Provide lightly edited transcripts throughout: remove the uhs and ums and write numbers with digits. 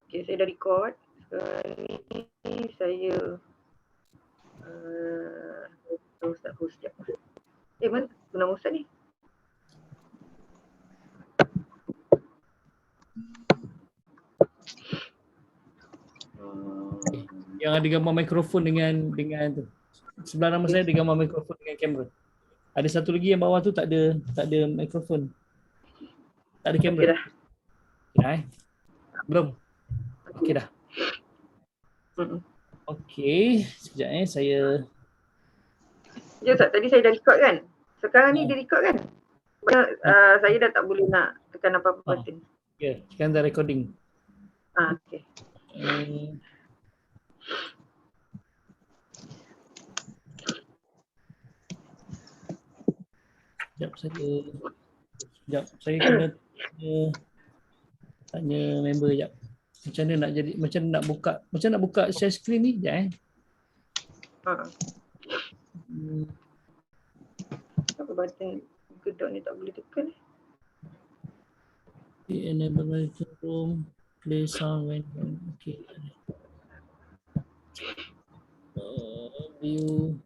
Okay, saya dah record. Sekarang ni saya Ustaz host sekejap. Mana nama Ustaz ni? Yang ada gambar mikrofon dengan tu. Sebelah nama saya ada gambar mikrofon dengan kamera. Ada satu lagi yang bawah tu tak ada mikrofon. Tak ada kamera. Okey dah. Okay, belum? Okey dah. Okey, sekejap saya. Ya Ustaz, tadi saya dah record kan? Sekarang ni dia record kan? Saya dah tak boleh nak tekan apa-apa button. Ya, sekarang dah recording. Okey. Sekejap saya kena tanya member sekejap. Macam mana nak buka share screen ni? Sekejap Apa button gedok ni tak boleh tekan? Enable monitor room, play sound when okay. View.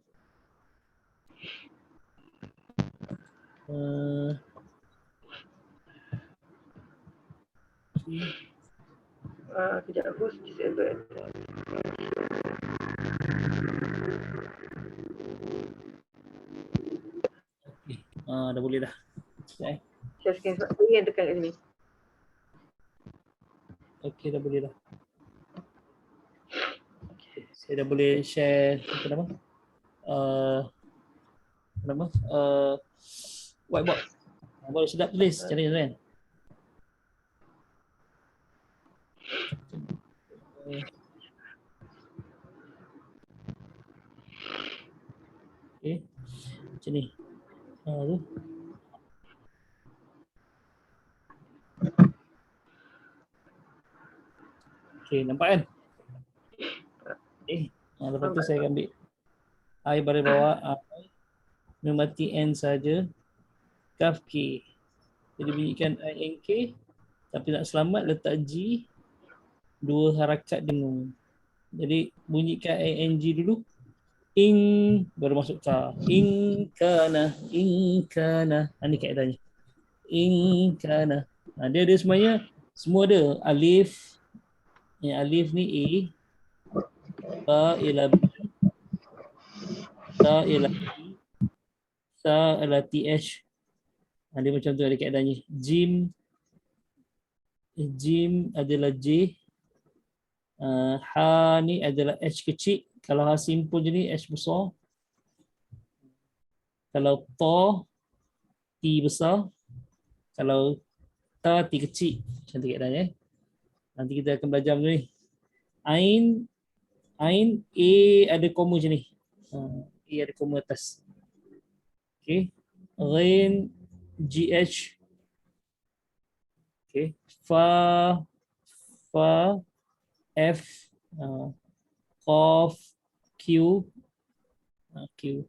Kejap host disable. Dah boleh dah. Share screen sebab saya yang tekan kat sini. Okey, dah boleh dah. Saya dah boleh share whiteboard. Baru sedap tulis macam ni kan. Okey. Macam ni. Tu. Okey, nampak kan? Lepas tu saya ambil I baris bawah I memati N saja, kaf K. Jadi bunyikan I N K, tapi nak selamat letak G, dua harakat dengung. Jadi bunyikan I N G dulu, ing baru masuk ka. Ing kana. Ini kaedahnya. Ing kana. Dia semuanya semua ada alif. Yang alif ni A, ba ila B, ta ila B, sa ila TH. Dia macam tu ada kaedahnya. Jim adalah J. Ha ni adalah H kecil. Kalau ha simple je ni H besar. Kalau ta, T besar. Kalau ta, T kecil. Macam tu kaedahnya. Nanti kita akan belajar ni. Ain A ada koma macam ni. A ada koma atas. Okay. Ghain GH. Okay. Fa F, Qaf Q. Q.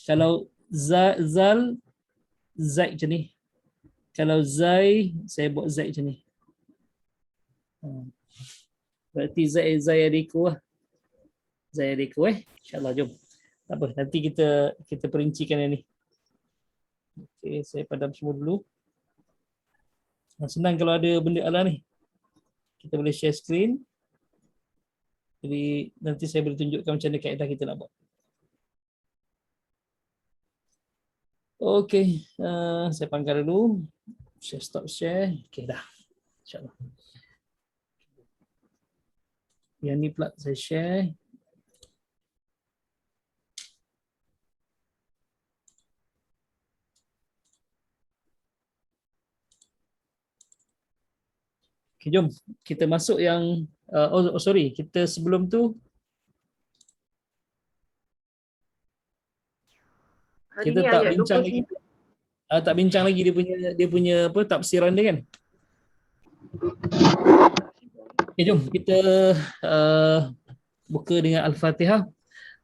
Kalau zal Z macam ni. Kalau Zai, saya buat Z macam ni. Berarti Zai adikku lah. Zai adikku InsyaAllah jom. Tak apa, nanti kita perincikan yang ni. Okay, saya padam semua dulu. Senang kalau ada benda ala ni. Kita boleh share screen. Jadi nanti saya boleh tunjukkan macam mana kaedah kita nak buat. Okey, saya pangkal dulu. Saya stop share. Okey dah. InsyaAllah. Yang ni pula saya share. Okay, jom kita masuk yang sorry, kita sebelum tu kita tak bincang lagi. Tak bincang lagi dia punya apa tafsiran dia kan. Okay, jom kita buka dengan Al-Fatihah.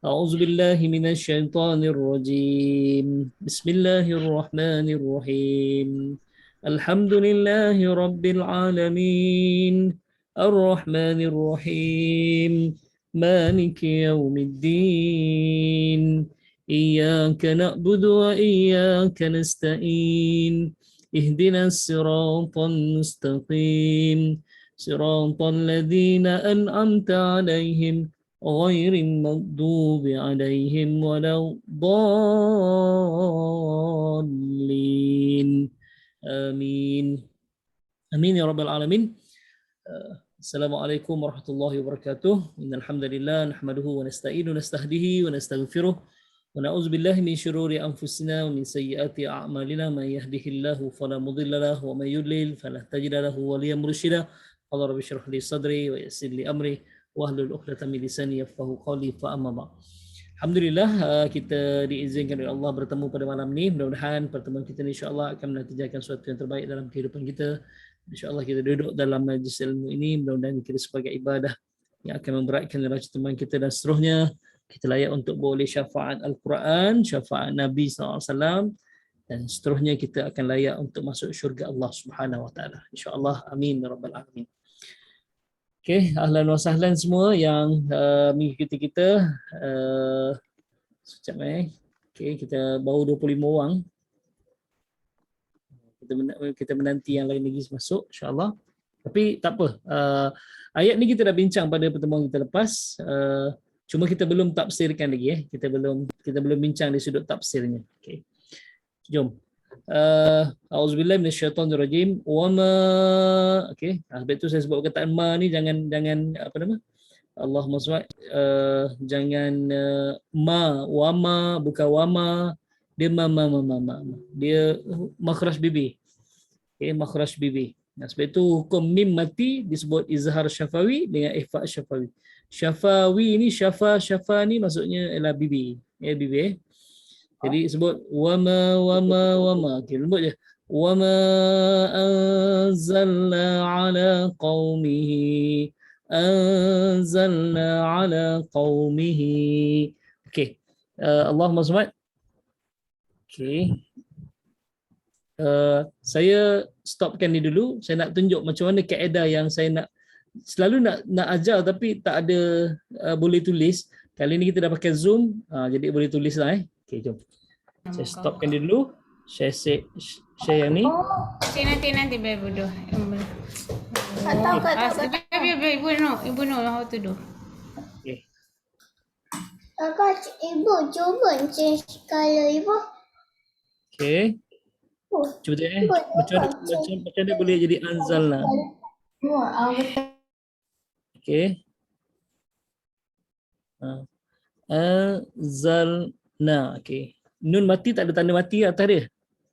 A'udzubillahi minasyaitonirrajim. Bismillahirrahmanirrahim. Alhamdulillahi rabbil alamin. Ar-Rahmanir Rahim. مالك يوم الدين إياك نعبد وإياك نستعين اهدنا الصراط المستقيم صراط الذين أنعمت عليهم غير المغضوب عليهم ولا الضالين آمين آمين يا رب العالمين. Assalamualaikum warahmatullahi wabarakatuh. Innal hamdalillah nahmaduhu wa nasta'inuhu wa nastahdihi wa nastaghfiruh wa na'udzu billahi min shururi anfusina wa min sayyiati a'malina may yahdihillahu fala mudilla lahu wa may yudlil fala tajida lahu waliyyan mursyida. Qala rabbi shrah li sadri wa yassir li amri wahlul 'uqdatam min lisani yafqahu qawli fa amma ba'd. Alhamdulillah kita diizinkan oleh Allah bertemu pada malam ini. Mudah-mudahan pertemuan kita ini insya-Allah akan menantijakan sesuatu yang terbaik dalam kehidupan kita. InsyaAllah kita duduk dalam majlis ilmu ini, mudah-mudahan kita sebagai ibadah yang akan memberatkan neraca teman kita dan seterusnya. Kita layak untuk boleh syafaat Al-Quran, syafaat Nabi SAW dan seterusnya kita akan layak untuk masuk syurga Allah Subhanahu Wa Taala. InsyaAllah, amin ya rabbal alamin. Okay, ahlan wa sahlan semua yang mengikuti kita. Sekejap Okay, kita baru 25 orang. Kita menanti yang lain lagi masuk insya-Allah. Tapi tak apa. Ayat ni kita dah bincang pada pertemuan kita lepas. Cuma kita belum tafsirkan lagi Kita belum bincang di sudut tafsirnya. Okey. Jom. Auzubillahi minasyaitonirrajim. Wama okey. Habis tu saya sebut perkataan ma ni jangan apa nama? Allahumma salli jangan wama bukan wama. Dia ma. Dia makhraj bibi. Okay, makhraj bibi. Nah, sebab itu hukum mim mati disebut izhar syafawi dengan ikhfa syafawi. Syafawi ni syafa ni maksudnya ialah bibi. Bibi. Jadi sebut wama. Okey, lembut je. Wama anzalna ala qaumihi. Okey. Allahumma salli. Okey. Saya stopkan ni dulu. Saya nak tunjuk macam mana kaedah yang saya selalu nak ajar tapi tak ada boleh tulis. Kali ni kita dah pakai Zoom, jadi boleh tulis lah. Okey, jom. Saya stopkan dia dulu. Share yang ni. Nanti bodoh. Ibu know how to do. Okey. Kakak, ibu cuba kalau ibu. Okey. Cuba tengok macam mana boleh jadi anzalna. Okey. Anzalna. Okey. Nun mati tak ada tanda mati atas dia.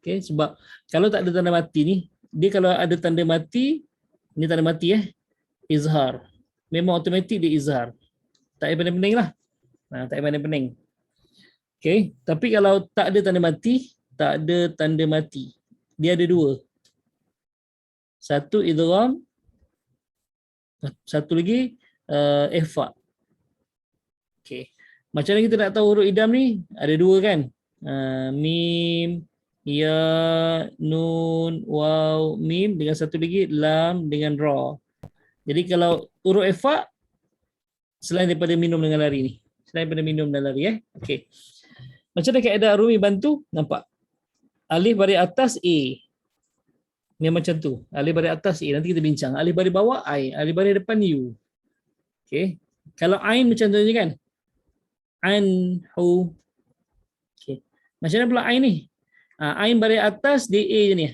Okey, sebab kalau tak ada tanda mati ni, dia kalau ada tanda mati, ni tanda mati izhar. Memang automatik dia izhar. Tak payah pening lah. Tak payah pening. Okey, tapi kalau tak ada tanda mati, dia ada dua. Satu idgham, satu lagi ikhfa. Okey. Macam mana kita nak tahu huruf idgham ni? Ada dua kan? Mim, ya, nun, waw, mim dengan satu lagi lam dengan ra. Jadi kalau huruf ikhfa selain daripada minum dengan lari ni. Selain daripada minum dan lari Okey. Macam mana kaedah Rumi bantu? Nampak? Alif baris atas A. Ni macam tu. Alif baris atas A. Nanti kita bincang. Alif baris bawah I. Alif baris depan U. Okey. Kalau Ain macam tu je kan? Anhu. Okey. Macam mana pula Ain ni? Ain baris atas dia A je ni.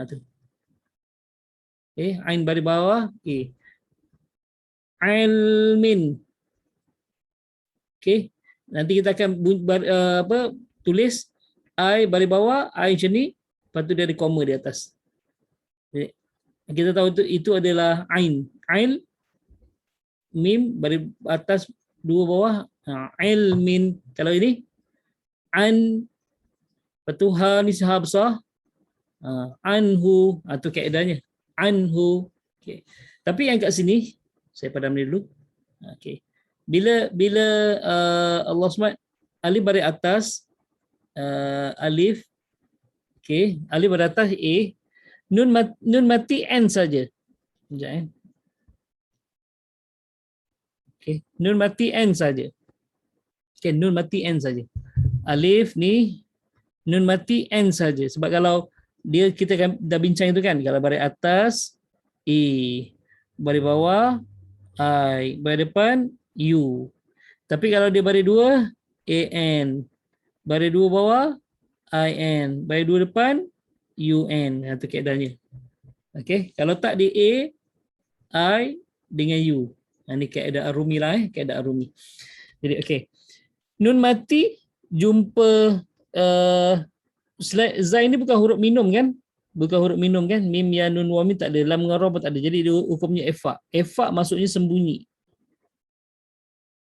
Tu. Okey. Ain baris bawah A. Ilmin. Okey. Nanti kita akan tulis I baris bawah, I macam ni, lepas tu dia ada koma di atas. Jadi, kita tahu itu adalah Ain. Ain, Mim, baris atas, dua bawah, Ilmin. Kalau ini, An, lepas tu Ha ni Ha besar, Anhu, itu kaedahnya. Anhu. Okay. Tapi yang kat sini, saya padam ni dulu. Okay. Bila Allah SWT, alif baris atas, alif, alif baris atas A, nun mati N saja. Sekejap Okay. Nun mati N saja. Okay, nun mati N saja. Alif ni nun mati N saja. Sebab kalau dia kita kan dah bincang itu kan, kalau baris atas E, baris bawah I, baris depan U. Tapi kalau dia baris dua AN, baris dua bawah IN, baris dua depan UN. Itu kaedahnya. Okey, kalau tak di A, I dengan U. Ini kaedah Ar-Rumi lah, kaedah Ar-Rumi. Jadi okey. Nun mati jumpa Zai ni bukan huruf minum kan? Bukan huruf minum kan? Mim, ya, nun, wa, mim tak ada. Lam dengan ra pun tak ada. Jadi dia hukumnya ifa. Ifa maksudnya sembunyi.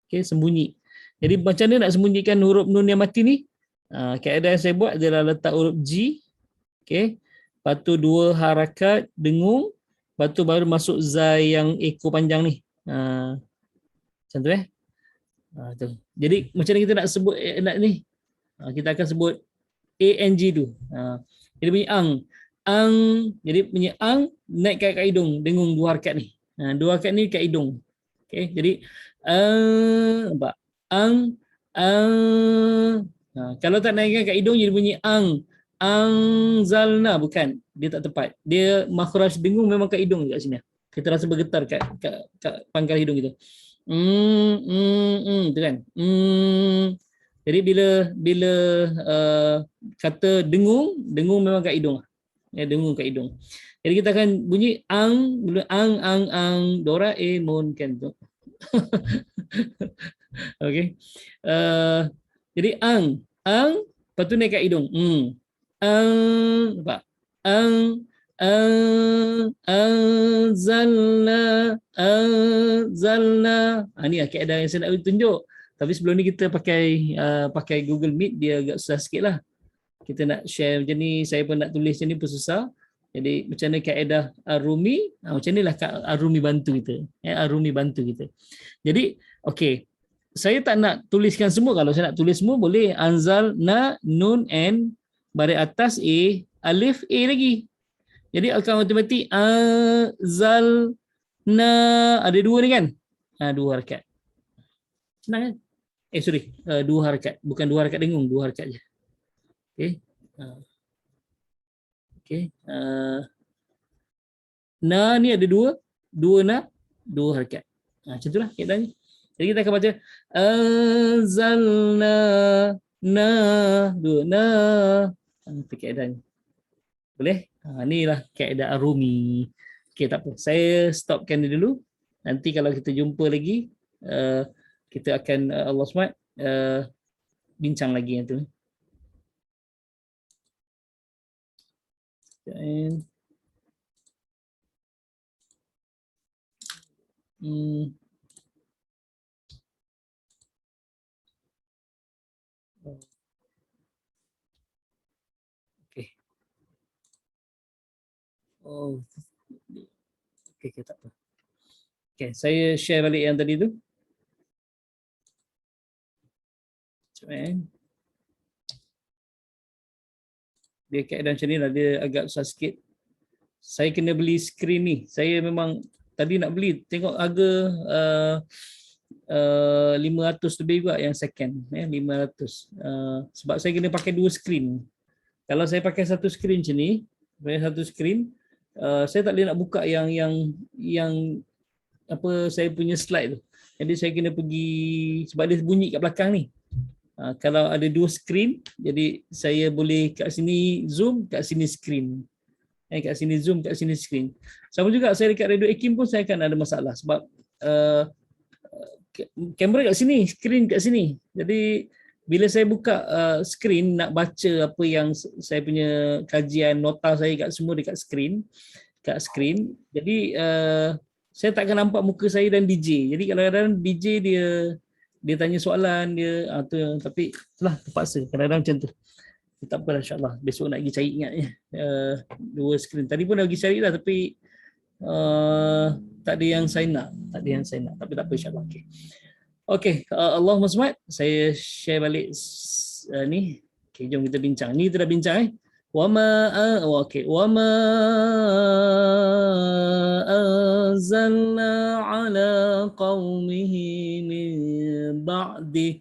Okey, sembunyi. Jadi macam mana nak sembunyikan huruf nun yang mati ni? Kaedah yang saya buat adalah letak huruf G. Okey. Lepas tu 2 harakat dengung. Lepas tu baru masuk zai yang ekor panjang ni. Macam tu tu. Jadi macam mana kita nak sebut nak ni? Kita akan sebut ANG tu. Jadi bunyi ang. Ang. Jadi bunyi ang naik kat hidung. Dengung 2 harakat ni. 2 harakat ni kat hidung. Okey. Jadi nampak? Ang. Kalau tak naikkan kat hidung jadi bunyi ang. Angzalna, bukan, dia tak tepat. Dia makhraj dengung memang kat hidung kat sini. Kita rasa bergetar kat pangkal hidung kita. Tu kan. Jadi bila kata dengung memang kat hidung. Ya, dengung kat hidung. Jadi kita akan bunyi ang, bila ang Doraemon kan tu. Okey. Jadi ang, lepas tu naik kat hidung. Nampak? Anzalna. Ni kaedah yang saya nak tunjuk. Tapi sebelum ni kita pakai Google Meet, dia agak susah sikit lah. Kita nak share macam ni, saya pun nak tulis macam ni pun susah. Jadi macam mana kaedah Ar-Rumi, macam ni lah Ar-Rumi bantu kita. Ar-Rumi bantu kita. Jadi, okey. Saya tak nak tuliskan semua. Kalau saya nak tulis semua, boleh. Anzalna, nun, N, baris atas A, alif A lagi. Jadi akan automatik azalna, ada 2 ni kan? 2 harakat. Senang kan? Sorry, 2 harakat. Bukan 2 harakat dengung, 2 harakat je. Okey. Okey. Na ni ada 2 na, 2 harakat. Macam itulah kaedahnya. Jadi kita akan baca azalna, na, 2 na. Itu kaedahnya. Boleh? Inilah kaedah Ar-Rumi. Okey, tak apa. Saya stopkan dia dulu. Nanti kalau kita jumpa lagi, kita akan Allah SWT bincang lagi yang tu. Oh, okey, tak apa. Okey, saya share balik yang tadi tu. Dia keadaan macam ni lah, dia agak susah sikit. Saya kena beli skrin ni. Saya memang tadi nak beli, tengok harga 500 lebih juga yang second. 500. Sebab saya kena pakai 2 skrin. Kalau saya pakai satu skrin macam ni, saya tak boleh nak buka yang apa saya punya slide tu. Jadi saya kena pergi, sebab dia bunyi kat belakang ni. Kalau ada 2 skrin, jadi saya boleh kat sini zoom, kat sini skrin. Kat sini zoom, kat sini skrin. Sama juga saya dekat Radio Ekim pun saya akan ada masalah sebab kamera kat sini, skrin kat sini. Jadi bila saya buka skrin nak baca apa yang saya punya kajian, nota saya kat semua dekat skrin. Jadi saya tak akan nampak muka saya dan DJ. Jadi kadang-kadang DJ dia tanya soalan dia tu, tapi itulah terpaksa kadang-kadang macam tu. Tak apa, insya-Allah besok nak pergi cari ingatnya 2 skrin. Tadi pun dah pergi cari dah tapi tak ada yang saya nak, tapi tak apa, insya-Allah. Okey, Allahumma SWT, saya share balik ni. Okey, jom kita bincang. Ni kita dah bincang wama anzalna ala qaumihi min ba'di.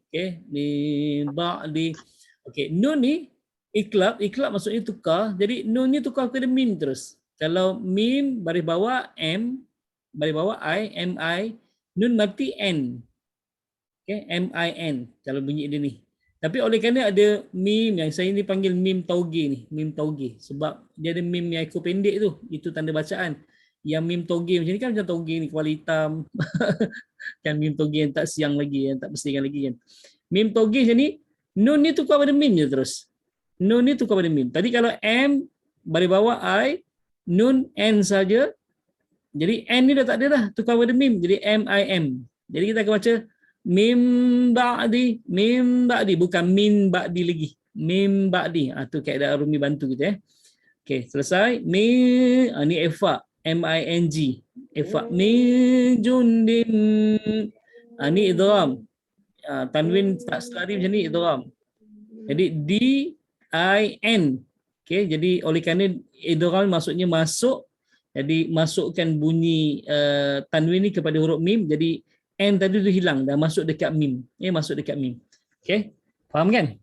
Okey, min ba'di. Okey, nun ni iklab maksudnya tukar. Jadi nun ni tukar kepada mim terus. Kalau mim baris bawah m, baris bawah I, mi, nun mati n. Okey, min kalau bunyi dia ni. Tapi oleh kerana ada mim yang saya ni panggil mim tauge ni, mim tauge, sebab dia ada mim yang ekor pendek tu, itu tanda bacaan. Yang mim tauge macam ni kan macam tauge ni kepala hitam. Kan mim tauge yang tak siang lagi, yang tak bersihkan lagi kan. Mim tauge macam ni, nun ni tukar pada mim je terus. Nun ni tukar pada mim. Tadi kalau m baris bawah I, nun n saja. Jadi n ni dah tak ada dah, tukar pada mim jadi mim. Jadi kita akan baca mim ba'di, bukan min ba'di lagi. Mim ba'di. Tu kaedah Arumi bantu kita Okey, selesai. Ni ifa, MING. Ifa min jundim. Ni idgham. Tanwin tak selari macam ni idgham. Jadi DIN. Okey, jadi oleh kerana idgham maksudnya masuk, jadi masukkan bunyi tanwin ni kepada huruf mim, jadi n tadi tu hilang, dah masuk dekat mim. Masuk dekat mim. Okey, faham kan?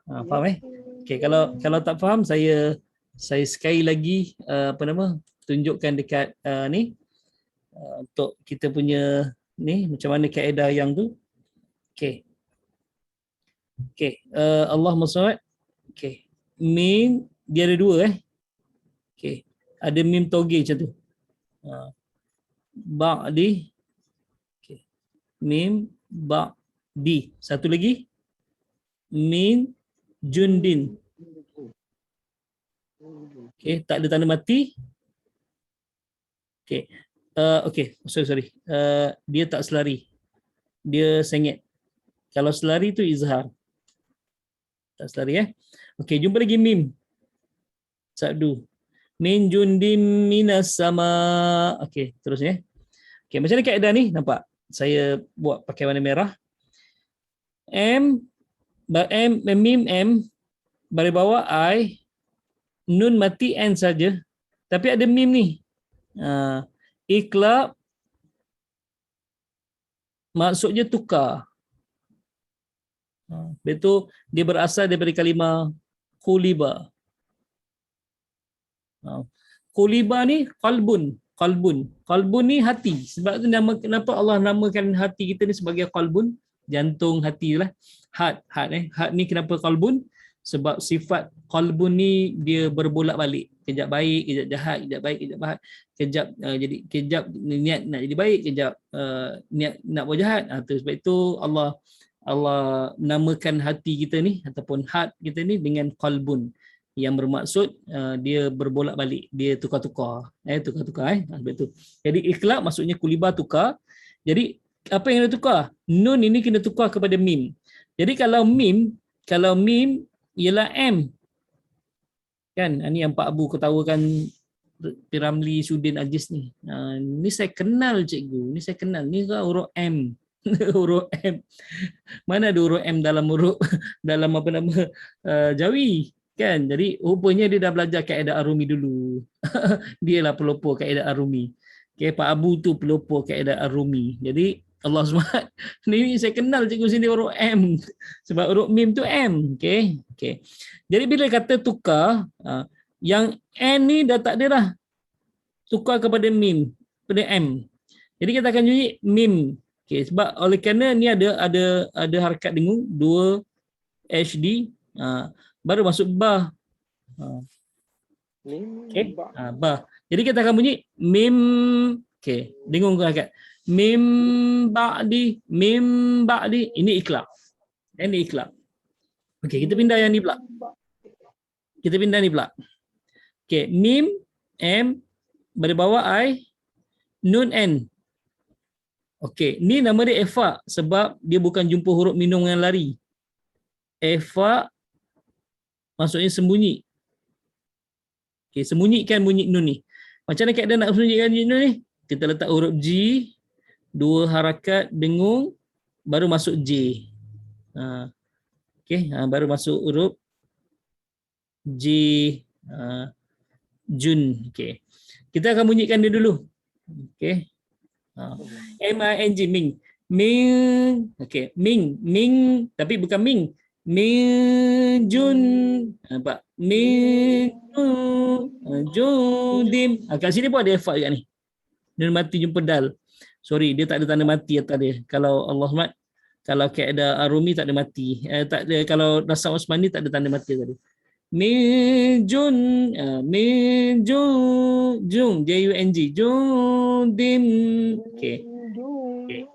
Faham Okey, kalau tak faham saya sekali lagi tunjukkan dekat ni untuk kita punya ni macam mana kaedah yang tu. Okey. Allahumma shalli. Okey. Mim dia ada dua Okey. Ada mim tauge macam tu. Ba'di. Okey. Mim ba'di. Satu lagi. Min jundin. Okey, tak ada tanda mati. Okey. Sorry. Dia tak selari. Dia sengit. Kalau selari tu izhar. Tak selari Okey, jumpa lagi mim. Sabdu. Min jundim minas sama. Okey, terus Okey, macam mana kaedah ni? Nampak? Saya buat pakai warna merah. Mim M baris bawah I, nun mati N saja. Tapi ada mim ni. Iklab maksudnya tukar. Betul, dia berasal daripada kalimah quliba. Quliba ni qalbun. Qalbun ni hati. Sebab tu kenapa Allah namakan hati kita ni sebagai qalbun, jantung hati lah. Hat ni kenapa qalbun? Sebab sifat qalbun ni dia berbolak-balik. Kejap baik, kejap jahat, kejap baik, kejap jahat. Kejap niat nak jadi baik, kejap niat nak buat jahat. Sebab itu Allah namakan hati kita ni ataupun hat kita ni dengan qalbun, yang bermaksud dia berbolak-balik, dia tukar-tukar. Sebab itu. Jadi iklab maksudnya kuliba tukar. Jadi apa yang kena tukar? Nun ini kena tukar kepada mim. Jadi kalau mim ialah M. Kan? Ini yang Pak Abu ketawakan Piramli Sudin Ajis ni. Ni saya kenal cikgu. Ni saya kenal. Ni kan huruf M. Huruf M. Mana ada huruf M dalam huruf dalam Jawi? Kan? Jadi rupanya dia dah belajar kaedah Arumi dulu. Dialah pelopor kaedah Arumi. Okay, Pak Abu tu pelopor kaedah Arumi. Jadi Allah SWT, ni saya kenal cikgu sini huruf M. Sebab huruf mim tu M. Okay. Jadi bila kata tukar, yang N ni dah tak ada dah. Tukar kepada mim, kepada M. Jadi kita akan bunyi mim. Okay, sebab oleh kerana ni ada harakat dengung 2 HD, baru masuk ba. Okay. Ba. Jadi kita akan bunyi mim. Okay, dengung harakat. Mim ba'di. Ini iklab. Okey, kita pindah yang ni pula. Okey, mim M baris bawah I, nun N. Okey, ni nama dia ifa sebab dia bukan jumpa huruf minung yang lari. Ifa maksudnya sembunyi. Okey, sembunyikan bunyi nun ni. Macam mana kaedah nak sembunyikan bunyi nun ni? Kita letak huruf G, 2 harakat dengung, baru masuk J. Okey, baru masuk huruf J. Jun. Okey. Kita akan bunyikan dia dulu. Okey. M-I-N-G, Ming. Ming. Okey, Ming. Ming, tapi bukan Ming. Ming Jun. Nampak? Ming Jun Dim. Kat sini pun ada effort kat ni. Nun mati jumpa dal. Sorry, dia tak ada tanda mati atas dia. Kalau Allah SWT, kalau kaedah Arumi tak ada mati. Tak ada, kalau Nasab Osmani tak ada tanda mati tadi. Min Jun, Min Jun, Jun, J-U-N-G, Jun Dim. Okay. Okay.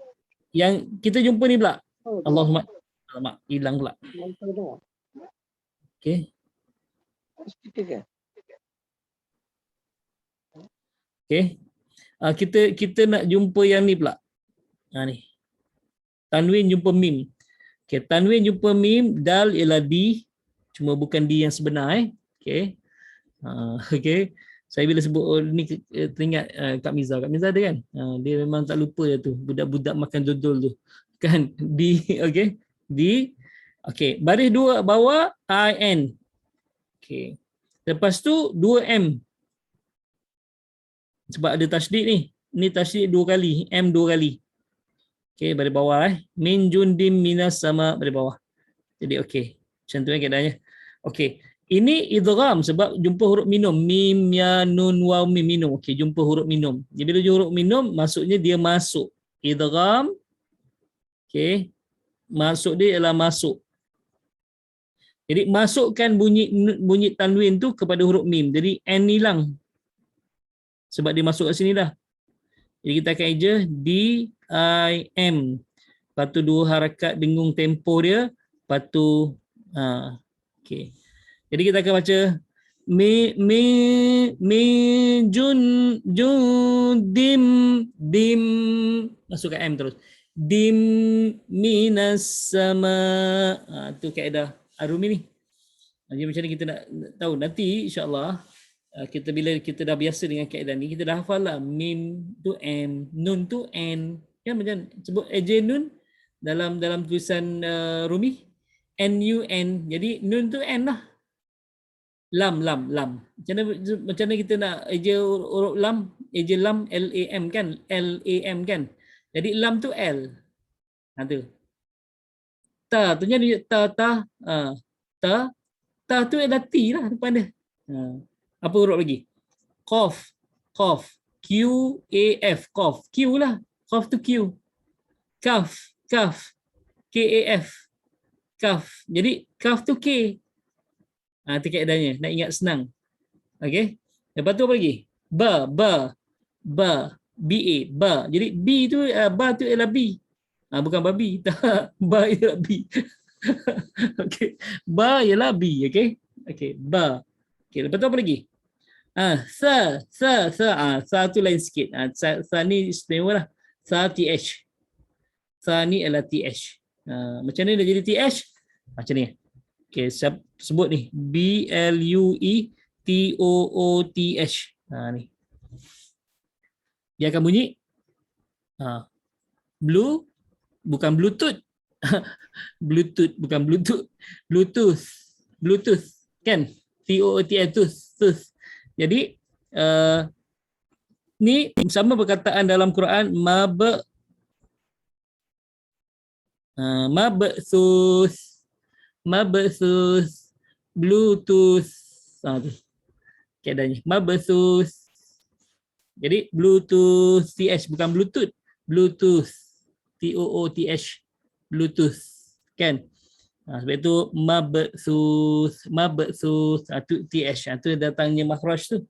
Yang kita jumpa ni pula. Allah SWT. Alamak, hilang pula. Okay. Okay. Kita nak jumpa yang ni pula. Ni. Tanwin jumpa mim. Okay, tanwin jumpa mim, dal ialah D, cuma bukan D yang sebenar. Okay. Okay. Saya bila sebut ni teringat Kak Miza. Kak Miza ada kan? Dia memang tak lupa dia tu. Budak-budak makan dodol tu. Kan? D. Okay. D. Okay. Baris dua bawah I-N. Okay. Lepas tu 2M. Sebab ada tasydid ni. Ni tasydid 2 kali. M 2 kali. Okay, baris bawah Min jundim minas sama baris bawah. Jadi okey. Macam tu keadaannya. Okey. Ini idgham sebab jumpa huruf minum. Mim, ya, nun, waw, mim, minum. Okey, jumpa huruf minum. Jadi bila huruf minum, maksudnya dia masuk. Idgham. Okey. Maksud dia ialah masuk. Jadi masukkan bunyi tanwin tu kepada huruf mim. Jadi N hilang. Sebab dia masuk kat sini dah. Jadi kita akan eja D-I-M. Lepas tu 2 harakat dengung tempo dia. Lepas tu okey. Jadi kita akan baca jun dim masukkan M terus. Dim minas sama. Tu kaedah Arumi ni. Jadi macam ni kita nak tahu nanti insya-Allah. Kita bila kita dah biasa dengan kaedah ni, kita dah hafal lah mim tu M, nun tu N. Kan macam sebut eja nun dalam tulisan Rumi N-U-N. Jadi nun tu N lah. Lam. Macam mana kita nak eja huruf lam? Eja lam L-A-M kan? L-A-M kan? Jadi lam tu L. Tu. Ta tu jadi ta. Ta tu adalah T lah depan dia. Apa huruf lagi? Qaf. Q-A-F. Qaf. Q lah. Qaf tu Q. Kaf. K-A-F. Kaf. Jadi kaf tu K. Itu kaedahnya. Nak ingat senang. Okay. Lepas tu apa lagi? Ba. B-A. Ba. Jadi B tu, ba tu ialah B. Bukan babi. Tak. Ba ialah B. Okay. Ba ialah B. Okay. Okay. Ba. Okay. Lepas tu apa lagi? Sa tu lain sikit. Sa ni istimewa lah. Sa TH. Sa ni adalah TH. Macam ni dah jadi TH? Macam ni. Okay, sebut ni. B-L-U-E-T-O-O-T-H. Ni. Dia akan bunyi. Blue. Bukan Bluetooth. Bluetooth. Bukan Bluetooth. Bluetooth. Kan? T-O-O-T-H. Tooth. Jadi ni sama perkataan dalam Quran mab'sus Bluetooth. Tu keadaannya mab'sus. Jadi Bluetooth TH bukan Bluetooth. Bluetooth T-O-O-T-H. Bluetooth kan? Sebab itu mab'sus tu TH. Tu datangnya makhraj tu.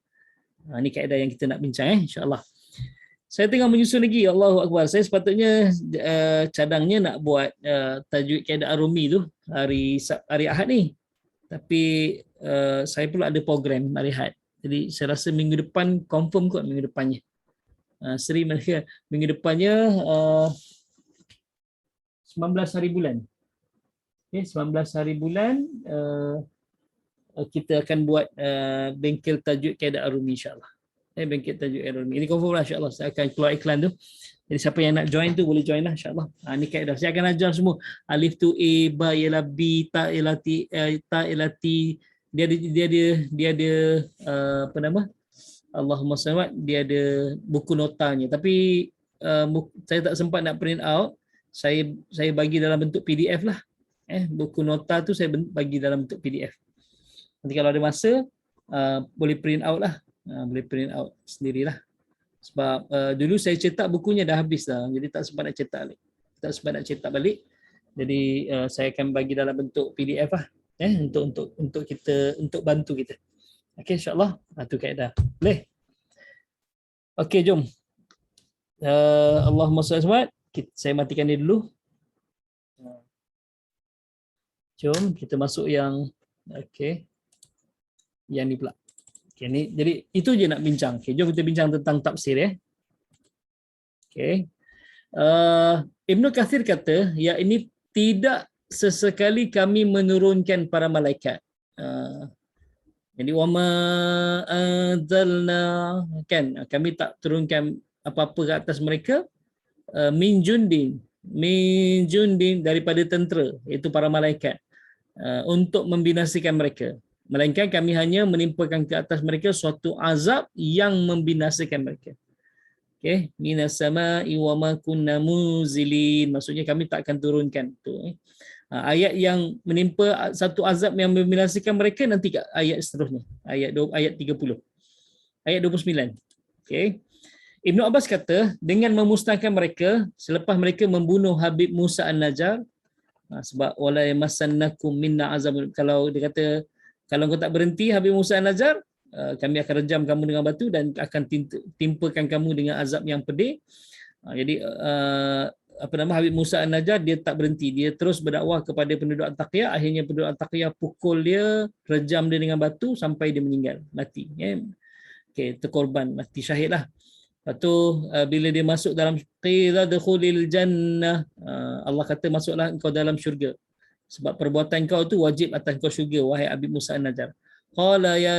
Ni kaedah yang kita nak bincang insya-Allah. Saya tengah menyusun lagi. Allahu Akbar. Saya sepatutnya cadangnya nak buat tajwid kaedah Arumi tu hari Ahad ni. Tapi saya pula ada program hari Ahad. Jadi saya rasa minggu depan confirm kot minggu depannya. Seri mereka minggu depannya 19 hari bulan. Okay, 19 hari bulan kita akan buat bengkel tajwid kaedah Arumi insya-Allah. Bengkel tajwid Arumi. Ini confirm lah insya-Allah. Saya akan keluar iklan tu. Jadi siapa yang nak join tu boleh join lah insya-Allah. Ni kaedah. Saya akan ajar semua. Alif tu A, ba ialah B, ta ialah T, dia ada apa nama? Allahumma salli, dia ada buku notanya, tapi saya tak sempat nak print out. Saya bagi dalam bentuk PDF lah. Buku nota tu saya bagi dalam bentuk PDF. Nanti kalau ada masa boleh print out lah. Boleh print out sendirilah. Sebab dulu saya cetak bukunya dah habis dah. Jadi tak sempat nak cetak balik. Jadi saya akan bagi dalam bentuk PDF lah. Untuk kita, untuk bantu kita. Okey, insya-Allah. Tu kaedah. Boleh? Okey, jom. Allahumma salli alaihi. Saya matikan dia dulu. Jom kita masuk yang yang ni pula. Ni jadi itu je nak bincang. Jom kita bincang tentang tafsir ya. Ibnu Katsir kata, ya ini tidak sesekali kami menurunkan para malaikat. Jadi wama anzalna, kan, kami tak turunkan apa-apa ke atas mereka min jundin daripada tentera, iaitu para malaikat, untuk membinasakan mereka. Melainkan kami hanya menimpakan ke atas mereka suatu azab yang membinasakan mereka. Minas sama'i wa ma kunna muzilin, maksudnya kami tak akan turunkan tu. Ayat yang menimpa satu azab yang membinasakan mereka nanti ayat seterusnya, ayat 30, ayat 29. Ibnu Abbas kata, dengan memusnahkan mereka selepas mereka membunuh Habib Musa An-Najjar, sebab wala yamassannakum minna azab, kalau dia kata kalau kau tak berhenti Habib Musa An-Najjar, kami akan rejam kamu dengan batu dan akan timpakan kamu dengan azab yang pedih. Jadi Habib Musa An-Najjar dia tak berhenti, dia terus berdakwah kepada penduduk At-Taqiyah. Akhirnya penduduk At-Taqiyah pukul dia, rejam dia dengan batu sampai dia meninggal, mati. Terkorban, mati syahid lah. Lepas tu bila dia masuk dalam qila dukhulil jannah, Allah kata masuklah engkau dalam syurga sebab perbuatan kau tu wajib atas kau syurga, wahai Habib Musa An-Najjar. Qala ya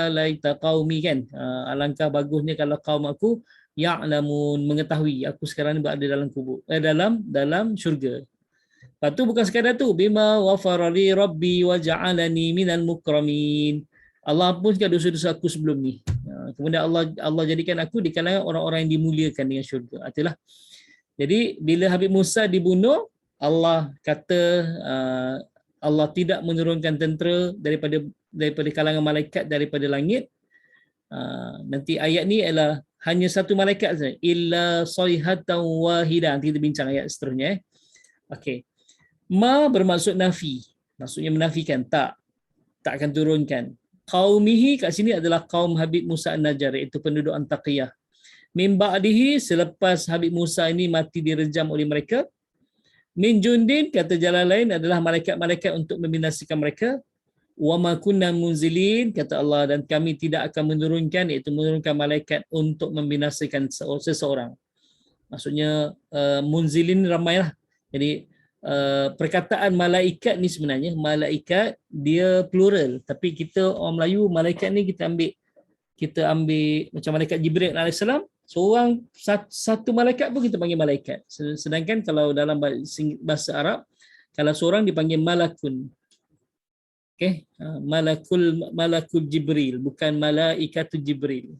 laita qaumi, kan, alangkah bagusnya kalau kaum aku ya'lamun, mengetahui aku sekarang berada dalam kubur, dalam syurga. Lepas tu bukan sekadar tu, bima ghafara li rabbi wa ja'alani minal mukramin, Allah hapuskan dosa-dosa aku sebelum ni. Kemudian Allah jadikan aku di kalangan orang-orang yang dimuliakan dengan syurga. Itulah. Jadi bila Habib Musa dibunuh, Allah kata Allah tidak menurunkan tentera daripada kalangan malaikat daripada langit. Nanti ayat ni adalah hanya satu malaikat saja, illa sayhatan wahidah. Nanti kita bincang ayat seterusnya. Ma bermaksud nafi, maksudnya menafikan, tak akan turunkan. Qaumihi kat sini adalah kaum Habib Musa An-Najjar, iaitu penduduk At-Taqiyah. Min ba'dihi, selepas Habib Musa ini mati direjam oleh mereka. Min jundin, kata jalan lain, adalah malaikat-malaikat untuk membinasakan mereka. Wa ma kunna munzilin, kata Allah, dan kami tidak akan menurunkan, iaitu menurunkan malaikat untuk membinasakan seseorang. Maksudnya munzilin ramailah. Jadi perkataan malaikat ni sebenarnya malaikat dia plural, tapi kita orang Melayu malaikat ni kita ambil macam malaikat Jibril alaihissalam, seorang satu malaikat pun kita panggil malaikat. Sedangkan kalau dalam bahasa Arab, kalau seorang dipanggil malakun. Malakul Jibril, bukan malaikatul Jibril.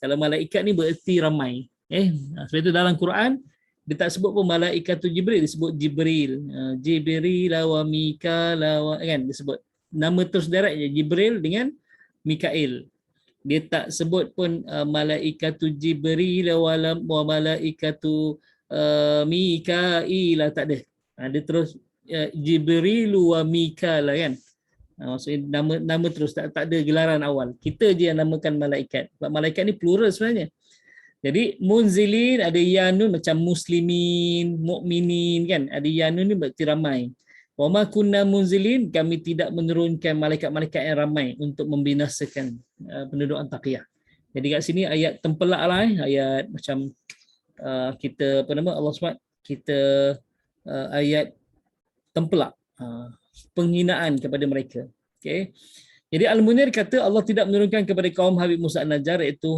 Kalau malaikat ni bererti ramai. Sebab itu dalam Quran dia tak sebut pun malaikatul Jibril, disebut Jibril. Jibril wa Mikail, kan, disebut nama terus direct je, Jibril dengan Mikail. Dia tak sebut pun malaikatul Jibril wa malaikatul Mikail, tak ada. Dia terus Jibril wa Mikail, kan. Maksudnya nama terus, tak ada gelaran awal. Kita je yang namakan malaikat. Sebab malaikat ni plural sebenarnya. Jadi munzilin ada yanun macam muslimin, mukminin, kan. Ada yanun ni berarti ramai. Wa ma kunna munzilin, kami tidak menurunkan malaikat-malaikat yang ramai untuk membinasakan penduduk At-Taqiyah. Jadi kat sini ayat tempelak lah, ayat macam kita Allah SWT, kita ayat tempelak, penghinaan kepada mereka. Jadi Al-Munir kata Allah tidak menurunkan kepada kaum Habib Musa An-Najjar, iaitu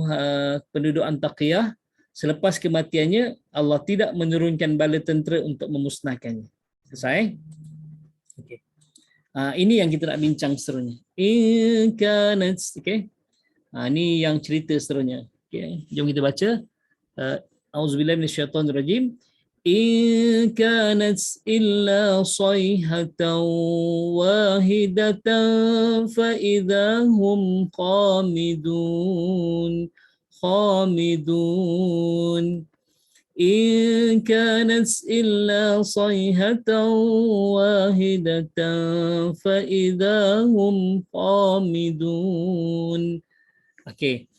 penduduk At-Taqiyah, selepas kematiannya Allah tidak menurunkan bala tentera untuk memusnahkannya. Selesai? Ini yang kita nak bincang seterusnya. In kanat, okey. Ini yang cerita seterusnya. Okey, jom kita baca. Auzubillahi minasyaitonirrajim. In kanat illa sayhatan wahidatan fa idahum khamidun. إن كانت إلا صيحة واحدة فإذا هم خامدون. Okey.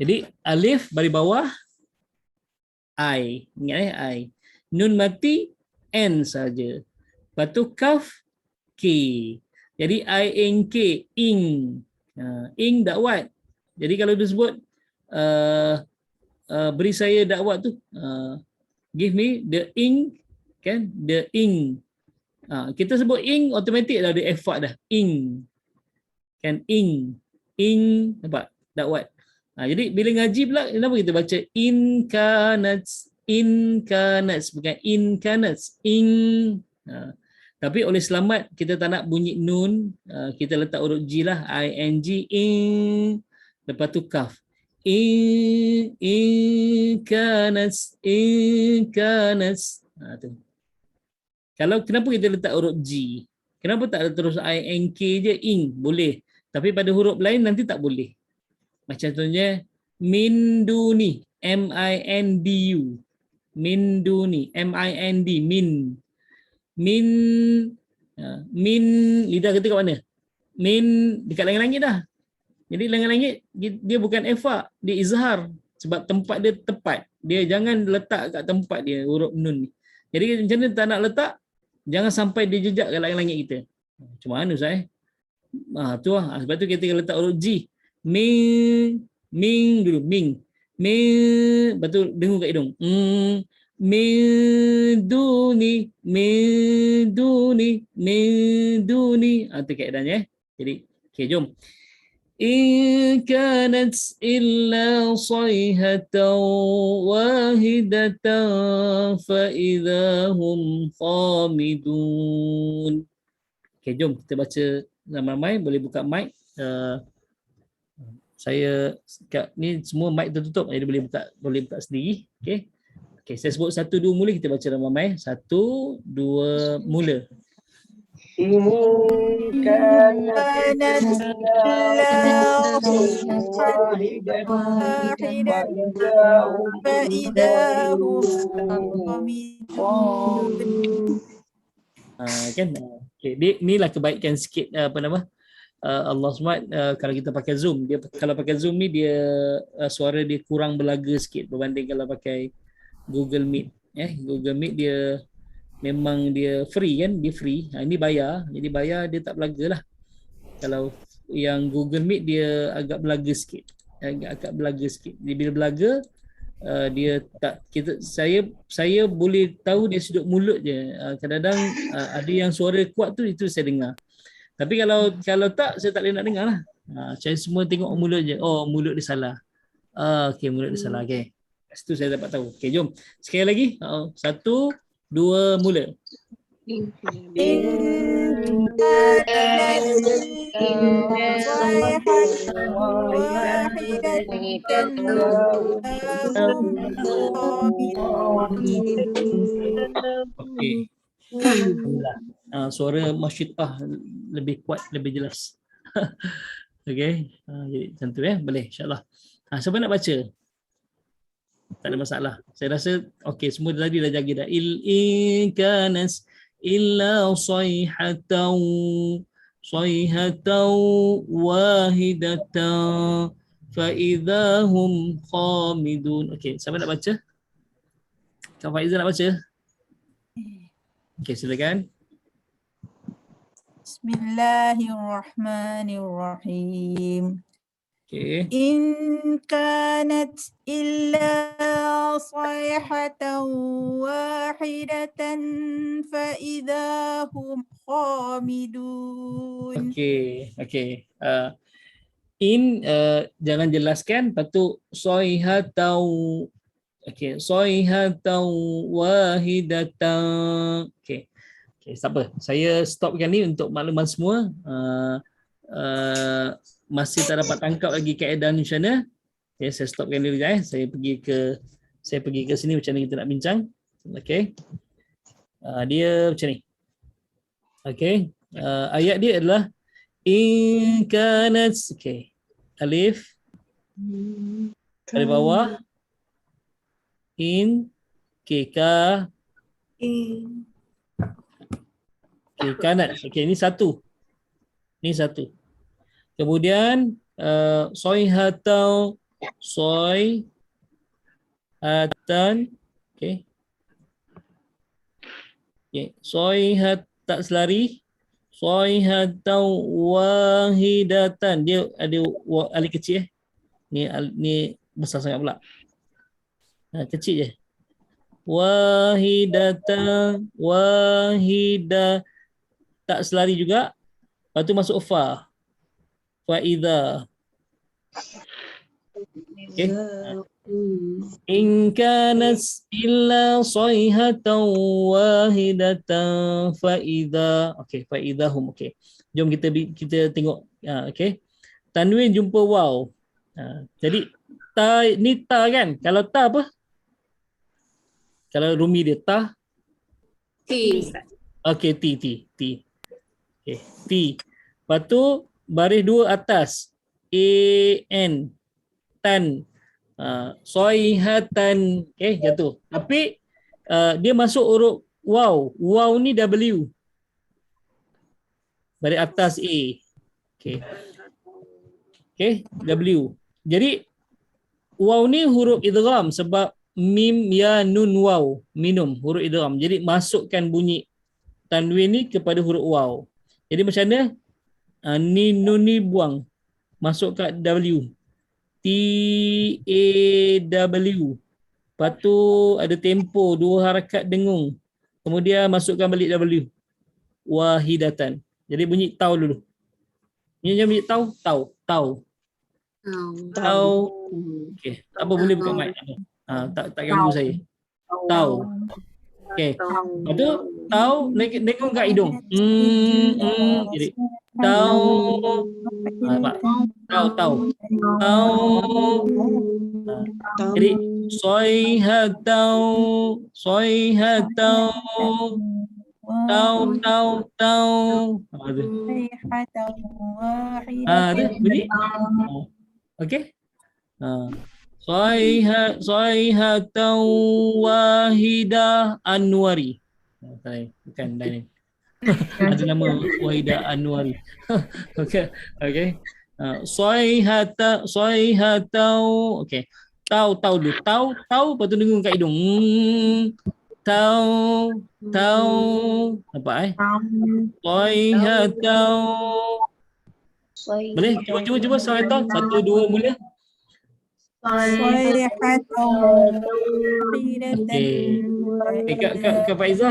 Jadi alif baris bawah I. Ingat I. Nun mati N saja. Lepas tu kaf K. Jadi I N K ing. Ing dakwat. Jadi kalau disebut beri saya dakwat tu, give me the ing, kan, the ing. Kita sebut ing automatik dah ada effort dah, ing, kan, ing nampak dakwat. Jadi bila ngaji pula kenapa kita baca inkanats bukan inkanats, ing. Tapi oleh selamat kita tak nak bunyi nun, kita letak huruf G lah, ing, ing, lepas tu kaf. Inkanats. Tu. Kalau kenapa kita letak huruf G? Kenapa tak terus ing je, ing? Boleh. Tapi pada huruf lain nanti tak boleh. Macam contohnya min duni, M-I-N-D-U. Min duni, M-I-N-D, min. Min, lidah kita kat mana? Min dekat langit-langit dah. Jadi langit-langit dia bukan efa, dia izhar sebab tempat dia tepat. Dia jangan letak kat tempat dia huruf nun ni. Jadi macam mana tak nak letak, jangan sampai dia jejak kat langit-langit kita. Macam mana Ustaz? Tu lah. Sebab tu kita letak huruf G. Ming dulu, ming. Lepas tu dengung kat hidung. Min duni. Tu keadaannya. Jadi, okey, jom. إن كانت إلا صيحة واحدة فإذا هم خامدون. Okay, jom kita baca ramai-ramai. Boleh buka mic. Saya ni semua mic tertutup, jadi boleh buka sendiri. Okay. Okay, saya sebut 1, 2 mula, kita baca ramai-ramai. 1, 2 mula. إن كانت إلا واحدة فإذا هم خامدون. Kan? Okay, inilah kebaikan sikit Allah SWT kalau kita pakai Zoom. Kalau pakai Zoom ni dia suara dia kurang berlaga sikit berbanding kalau pakai Google Meet. Google Meet dia memang dia free kan, dia free. Ini bayar, jadi bayar dia tak belaga lah. Kalau yang Google Meet dia agak belaga sikit, Jadi bila belaga dia tak, saya boleh tahu dia sudut mulut je. Kadang-kadang ada yang suara kuat tu, itu saya dengar. Tapi kalau tak, saya tak boleh nak dengar lah. Saya semua tengok mulut je. Oh, mulut dia salah. Okey, mulut dia salah. Okey. Itu saya dapat tahu. Okey, jom. Sekali lagi. 1, 2 mula. Okey. Suara Masyidah lebih kuat, lebih jelas. Okey. Jadi macam tu boleh insya-Allah. Siapa nak baca? Tak ada masalah. Saya rasa okey, semua tadi dah jaga dah. In kanas illa sayhatan wahidatan fa idahum khamidun. Okey, siapa nak baca? Kak Faiza nak baca? Okey, silakan. Bismillahirrahmanirrahim. Okay. إن كانت إلا صيحة واحدة فإذا هم خامدون. Okay. In jangan jelaskan, lepas tu sayhatau. Okay, sayhatau wahidatan. Okay. Okay, tak apa. Saya stopkan ni untuk makluman semua. Masih tak dapat tangkap lagi kaedah ni macam mana. Okay, saya stopkan dulu Saya pergi ke sini macam mana kita nak bincang. Okay. Dia macam ni. Okay. Ayat dia adalah in kanat. Okay. Alif. Dari bawah. In. Okay. Okay, kanat. Okay, ini satu. Kemudian soihatan. Okay. Okay. Soihat tak selari. Soihatan wahidatan. Dia ada alif kecil Ni besar sangat pula. Kecil je. Wahidatan tak selari juga. Lepas tu masuk fa. Faidha. Okay. In kanat illa sayhatan wahidatan faidha. Okay, faidahum. Okay. Jom kita tengok. Okay. Tanwin jumpa waw. Jadi ni ta kan? Kalau ta apa? Kalau rumi dia ta. T. Okay, T. Okay, T. Lepas tu baris dua atas. A-N. Tan. Soihatan. Okay, jatuh. Tapi dia masuk huruf waw. Waw ni W. Baris atas A. Okay. Okay, W. Jadi waw ni huruf idgham sebab mim ya nun waw. Minum huruf idgham. Jadi masukkan bunyi tanwin ni kepada huruf waw. Jadi macam mana? Ni nun ni buang. Masuk kat W. T-A-W. Lepas tu ada tempo, dua harakat dengung. Kemudian masukkan balik W. Wahidatan. Jadi bunyi tau dulu. Ini bunyi tau. Okey. Apa boleh buka mic? Tak ganggu saya. Tau. Okey. Lepas tu tau dengung kat hidung. Jadi tau. Tau. Jadi soihatau. Tau. Ada bunyi. Okey. Soihatau wahidah anwari. Bukan lain. Ada nama Wahidah Anwari. Okay. Soihatau. Okay. Tau dulu. Tau. Lepas tu dengung kat hidung. Tau. Nampak Soihatau. Boleh? Cuba Soihatau. 1, 2 mula. Okay. Kak Faizah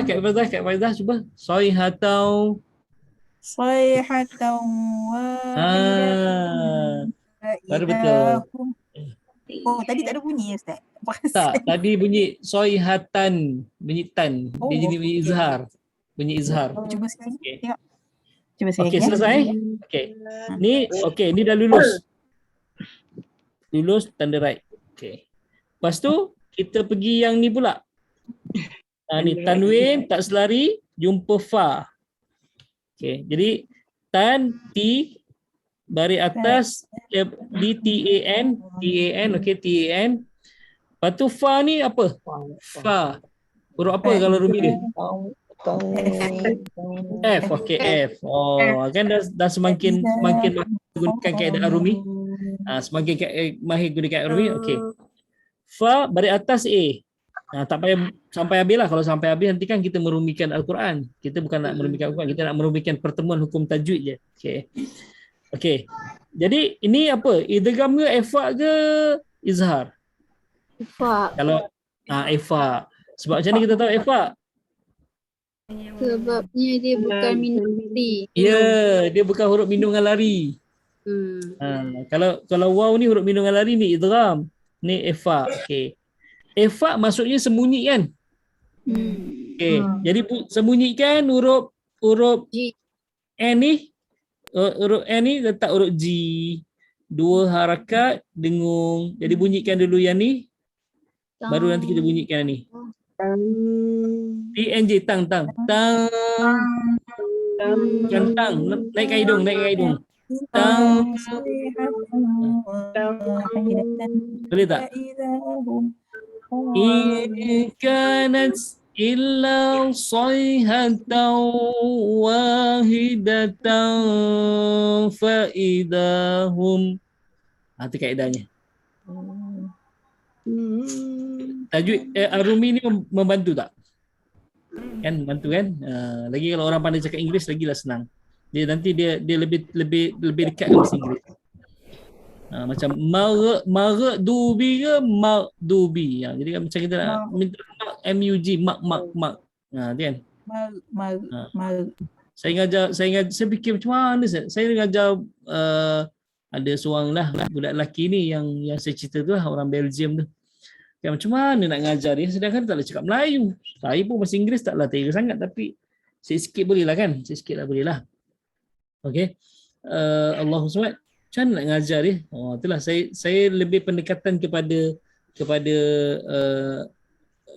cuba. Soihatau. Baru betul. Oh, tadi tak ada bunyi Ustaz. Tak, tadi bunyi soihatan, bunyi tan. Dia jadi bunyi izhar. Cuba sekali. Okay. Tengok. Cuba sekali. Okey, selesai. Okey. Ni dah lulus. Tanda right. Okey. Lepas tu kita pergi yang ni pula. Ni tanwin tak selari jumpa fa. Okey. Jadi tan T baris atas di TAN, okey TAN. Lepas tu fa ni apa? Fa. Huruf apa kalau rumi dia? F. Okey, F. Kan dah semakin gunakan kaedah rumi. Semakin mahir gunakan rumi. Okey. Fa baris atas A. Tak payah sampai habis lah. Kalau sampai habis nanti kan kita merumikan Al-Quran. Kita bukan nak merumikan Al-Quran, kita nak merumikan pertemuan hukum tajwid je. Okey. Jadi ini apa? Idgham ke ifa ke izhar? Ifa. Kalau ifa. Sebab macam ni kita tahu ifa? Sebabnya dia bukan minum lari. Ya, dia bukan huruf minum dengan lari. Kalau waw ni huruf minum dengan lari ni idgham. Ni ifa. Okey. Ifa maksudnya sembunyi kan? Okey. Jadi sembunyikan huruf G. N ni, huruf N ni letak huruf G. 2 harakat dengung. Jadi bunyikan dulu yang ni, baru nanti kita bunyikan yang ni. TNG, tang. Bukan tang, naikkan hidung. Tang. Boleh tak? In kanat illa sayhatan wahidatan fa idahum. Itu kaedahnya. Tajwid Arumi ni membantu tak? Kan bantu kan? Lagi kalau orang pandai cakap Inggeris lagilah senang. Dia nanti dia lebih dekat dengan bahasa Inggeris. Macam maghdubi ke maghdubi. Jadi kan macam kita nak minta MUG mak. Tu kan. Saya fikir macam mana saya ngajar ada seorang lah budak lelaki ni yang saya cerita tu lah, orang Belgium tu. Kan macam mana nak ngajar dia sedangkan dia tak boleh cakap Melayu. Saya pun bahasa Inggeris taklah tega sangat tapi sikit-sikit boleh lah kan. Sikit-sikit lah boleh lah. Okey. Allahu Subhanahu. Macam mana nak ngajar dia? Itulah saya lebih pendekatan kepada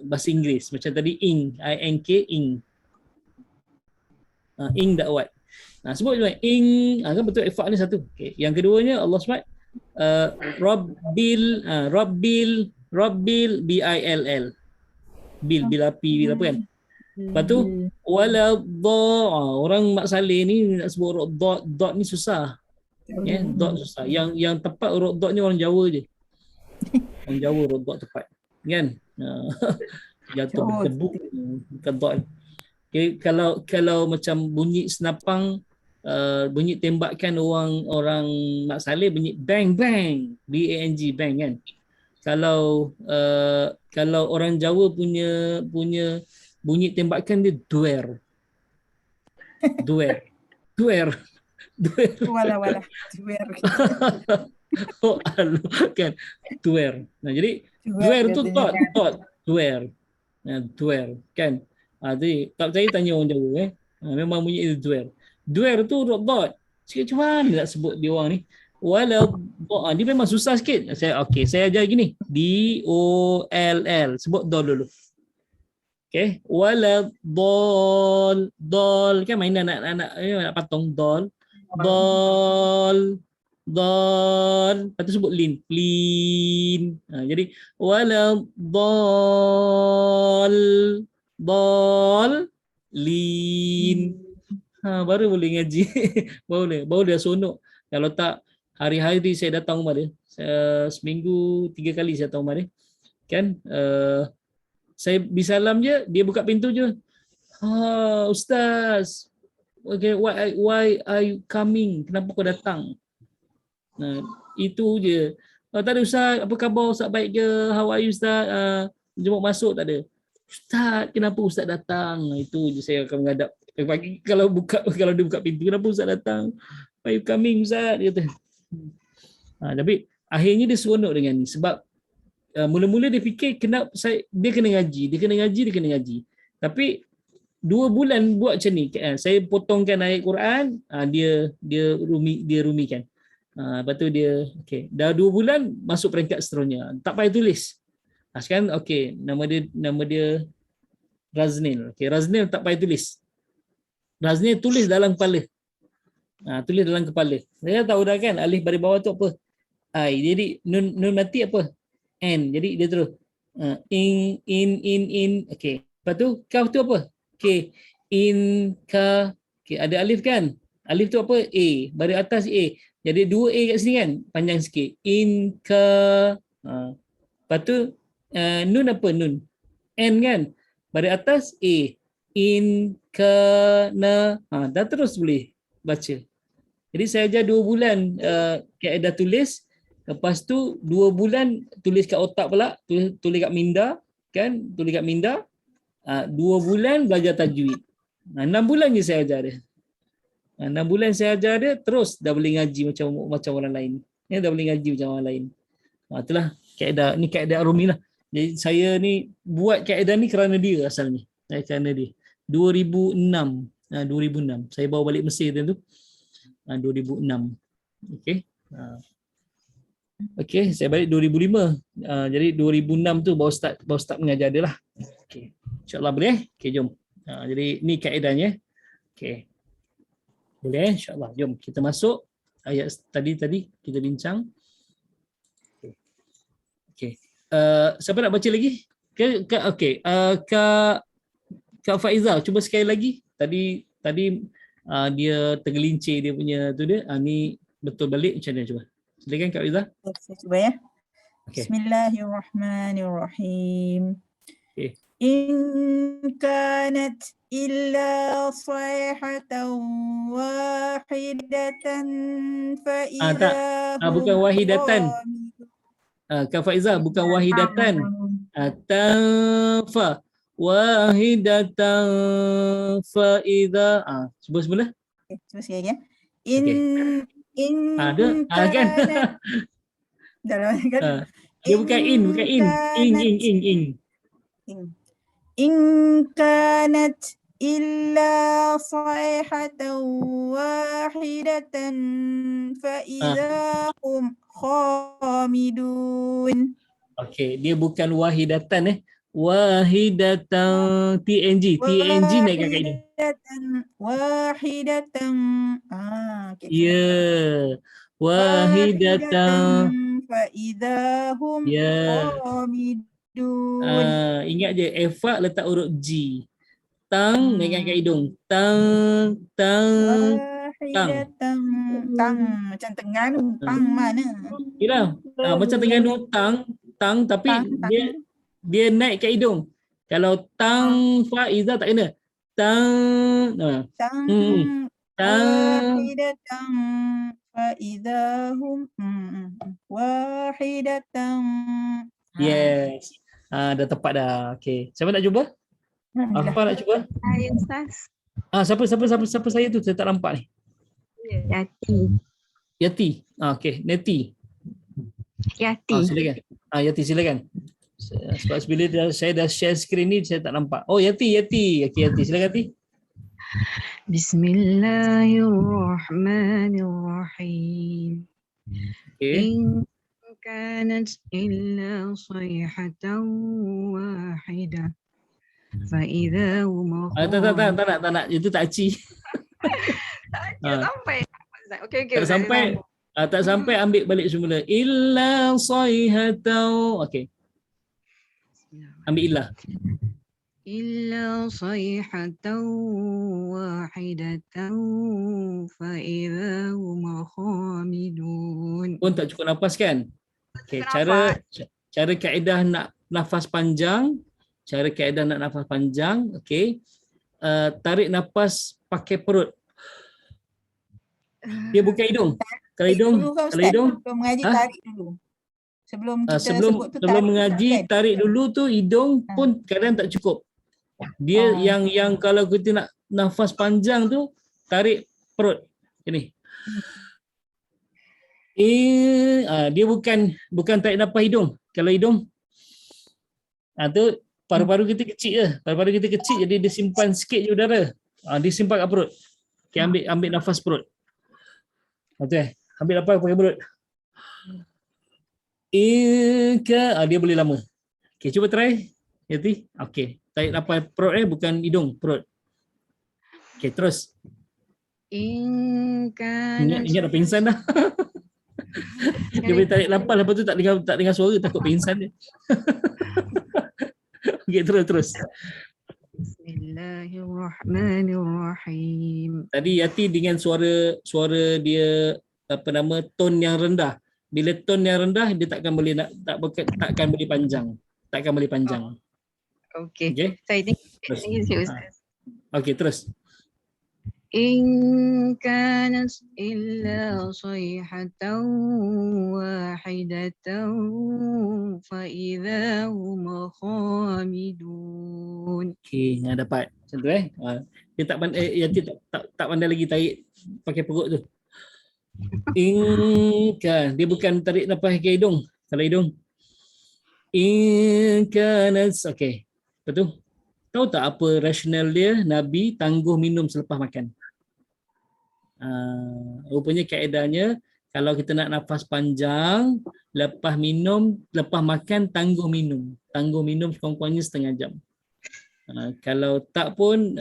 bahasa Inggeris. Macam tadi INK ing. Ing dakwat. Sebut je ing, kan betul ifak ni satu. Okay. Yang keduanya Allah SWT Rabbil BILL. Bil api kan. Lepas tu wala orang Mak Saleh ni nak sebut huruf dot ni susah. Ya, dot susah. Yang tepat huruf dot ni orang Jawa je. Orang Jawa huruf dot tepat. Kan? Jatuh bertebuk bukan dot. Okay, kalau macam bunyi senapang bunyi tembakan orang Mak Saleh bunyi bang BANG bang kan. Kalau orang Jawa punya bunyi tembakan dia duer. Wala. Kan duer. Jadi duer tu dot duer. Duer kan. Jadi tak saya tanya orang Jawa memang bunyi itu duer. Duer tu dot. Macam mana nak sebut dia orang ni? Dia memang susah sikit. Saya ajar gini. DOLL. Sebut dol dulu. Okey, wala dol kan mainan anak patung dol. Lepas tu sebut lin. Jadi wala dol lin. Baru boleh ngaji. baru dia sonok. Kalau tak hari-hari saya datang rumah dia. Seminggu 3 kali saya datang rumah dia. Kan saya bisalam je, dia buka pintu je. Ustaz. Okay, why are you coming? Kenapa kau datang? Itu je. Tak ada Ustaz, apa khabar? Ustaz baik ke? How are you Ustaz? Jemput masuk tak ada. Ustaz, kenapa Ustaz datang? Itu je saya akan menghadap. Pagi kalau dia buka pintu, kenapa Ustaz datang? Why you coming Ustaz? Dia kata. Tapi akhirnya dia seronok dengan ni sebab mula-mula dia fikir dia kena ngaji. Tapi 2 bulan buat macam ni. Saya potongkan ayat Quran, dia rumikan. Lepas tu dia dah 2 bulan masuk peringkat seterusnya. Tak payah tulis. Sekarang nama dia Raznil. Raznil tak payah tulis. Raznil tulis dalam kepala. Tulis dalam kepala. Saya tahu dah kan alif baris bawah tu apa? I. Jadi nun mati apa? N. Jadi dia terus in. Okey. Lepas tu kaf tu apa? K. In ka. Okey, ada alif kan? Alif tu apa? A. Baris atas A. Jadi 2 A kat sini kan? Panjang sikit. In ka. Lepas tu nun apa? Nun. N kan? Baris atas A. In ka na. Dah terus boleh baca. Jadi saya ajar 2 bulan kaedah tulis. Lepas tu 2 bulan tulis kat otak pula, tulis kat minda, kan? Tulis kat minda. 2 bulan belajar tajwid. 6 bulan je saya ajar dia. 6 bulan saya ajar dia, terus dah boleh ngaji macam orang lain. Dah boleh ngaji macam orang lain. Itulah kaedah, ni kaedah Arumi lah. Jadi saya ni buat kaedah ni kerana dia asalnya. kerana dia 2006. 2006. Saya bawa balik Mesir tu. 2006. Okey. Okey, saya balik 2005. Jadi 2006 tu baru start mengajar dia lah. Okey. InsyaAllah boleh? Okey, jom. Jadi ni kaedahnya. Okey. Boleh insyaAllah. Jom kita masuk ayat tadi kita bincang. Okey. Siapa nak baca lagi? Okey. Kak Faiza, cuba sekali lagi. Tadi dia tergelincir dia punya tu dia. Ni betul balik macam mana cuba. Silakan Kak Faiza. Saya cuba ya. Okay. Bismillahirrahmanirrahim. Okay. In kanat illa sayhatan wahidatan fa idza bukan wahidatan. Kak Faiza bukan wahidatan. Tanfa wahidatan fa idza. Cuba semula. Okay, cuba sekali ya. Ada kan? Dalam kan. Dia bukan in. In kanat illa sayhatan wahidatan fa idza hum khamidun. Okey, dia bukan wahidatan wahidatan TNG naik kat ini. Wahidatan. Okay. Ya. Wahidatan fa idza hum khamidun. Ingat je efak letak huruf G. Tang naikkan kat hidung. Tang. Tang macam Terengganu. Tang mana? Yalah. Macam Terengganu tang tapi dia naik kat hidung. Kalau tang Faiza tak kena. Tang. Wahidatan fa idza hum wahidatan. Yes. Dah tepat dah. Okey. Siapa nak cuba? Apa nak cuba? Saya Ustaz. Siapa saya tu? Saya tak nampak ni. Yati. Okey, Neti. Yati. Silakan. Yati silakan. Sebab bila saya dah share screen ni saya tak nampak. Oh, Yati. Okey, Yati silakan Yati. Bismillahirrahmanirrahim. Okey. كانت إلا صيحة واحدة فإذا هم Tak nak. Itu tak aci. Sampai. Okey. Tak sampai ambil balik semula. Illa sayhatau. Okey. Ambil illah. إلا صيحة واحدة فإذا هم خامدون. Pun tak cukup nafas kan? Okey, cara kaedah nak nafas panjang. Okey. Tarik nafas pakai perut. Dia bukan hidung. Kalau hidung. Sebelum mengaji tarik dulu. Sebelum mengaji tarik dulu tu hidung pun kadang tak cukup. Dia yang kalau kita nak nafas panjang tu tarik perut. Ini. Dia bukan tarik nafas hidung. Kalau hidung tu paru-paru kita kecil je. Paru-paru kita kecil jadi dia simpan sikit je udara. Dia simpan kat perut. Okay, ambil nafas perut. Okey, ambil nafas pakai perut. Dia boleh lama. Okey, cuba try. Yati. Okey. Tarik nafas perut bukan hidung, perut. Okey, terus. Ingat dah pingsan dah. Dia boleh tarik nafas lepas tu tak dengar suara, takut pingsan dia. Okey, terus. Bismillahirrahmanirrahim. Tadi Yati dengan suara dia tone yang rendah. Bila tone yang rendah dia takkan boleh panjang. Okey. Okey. Saya thank you Ustaz. Okey, terus. إن كانت إلا صيحة واحدة فإذا هم خامدون. Okey, dapat. Macam tu Dia tak pandai lagi tarik pakai perut tu. Dia bukan tarik nafas pakai hidung. Kalau hidung. Okey. Betul? Tahu tak apa rasional dia Nabi tangguh minum selepas makan? Rupanya kaedahnya kalau kita nak nafas panjang, lepas makan tangguh minum. Tangguh minum sekurang-kurangnya setengah jam. Kalau tak pun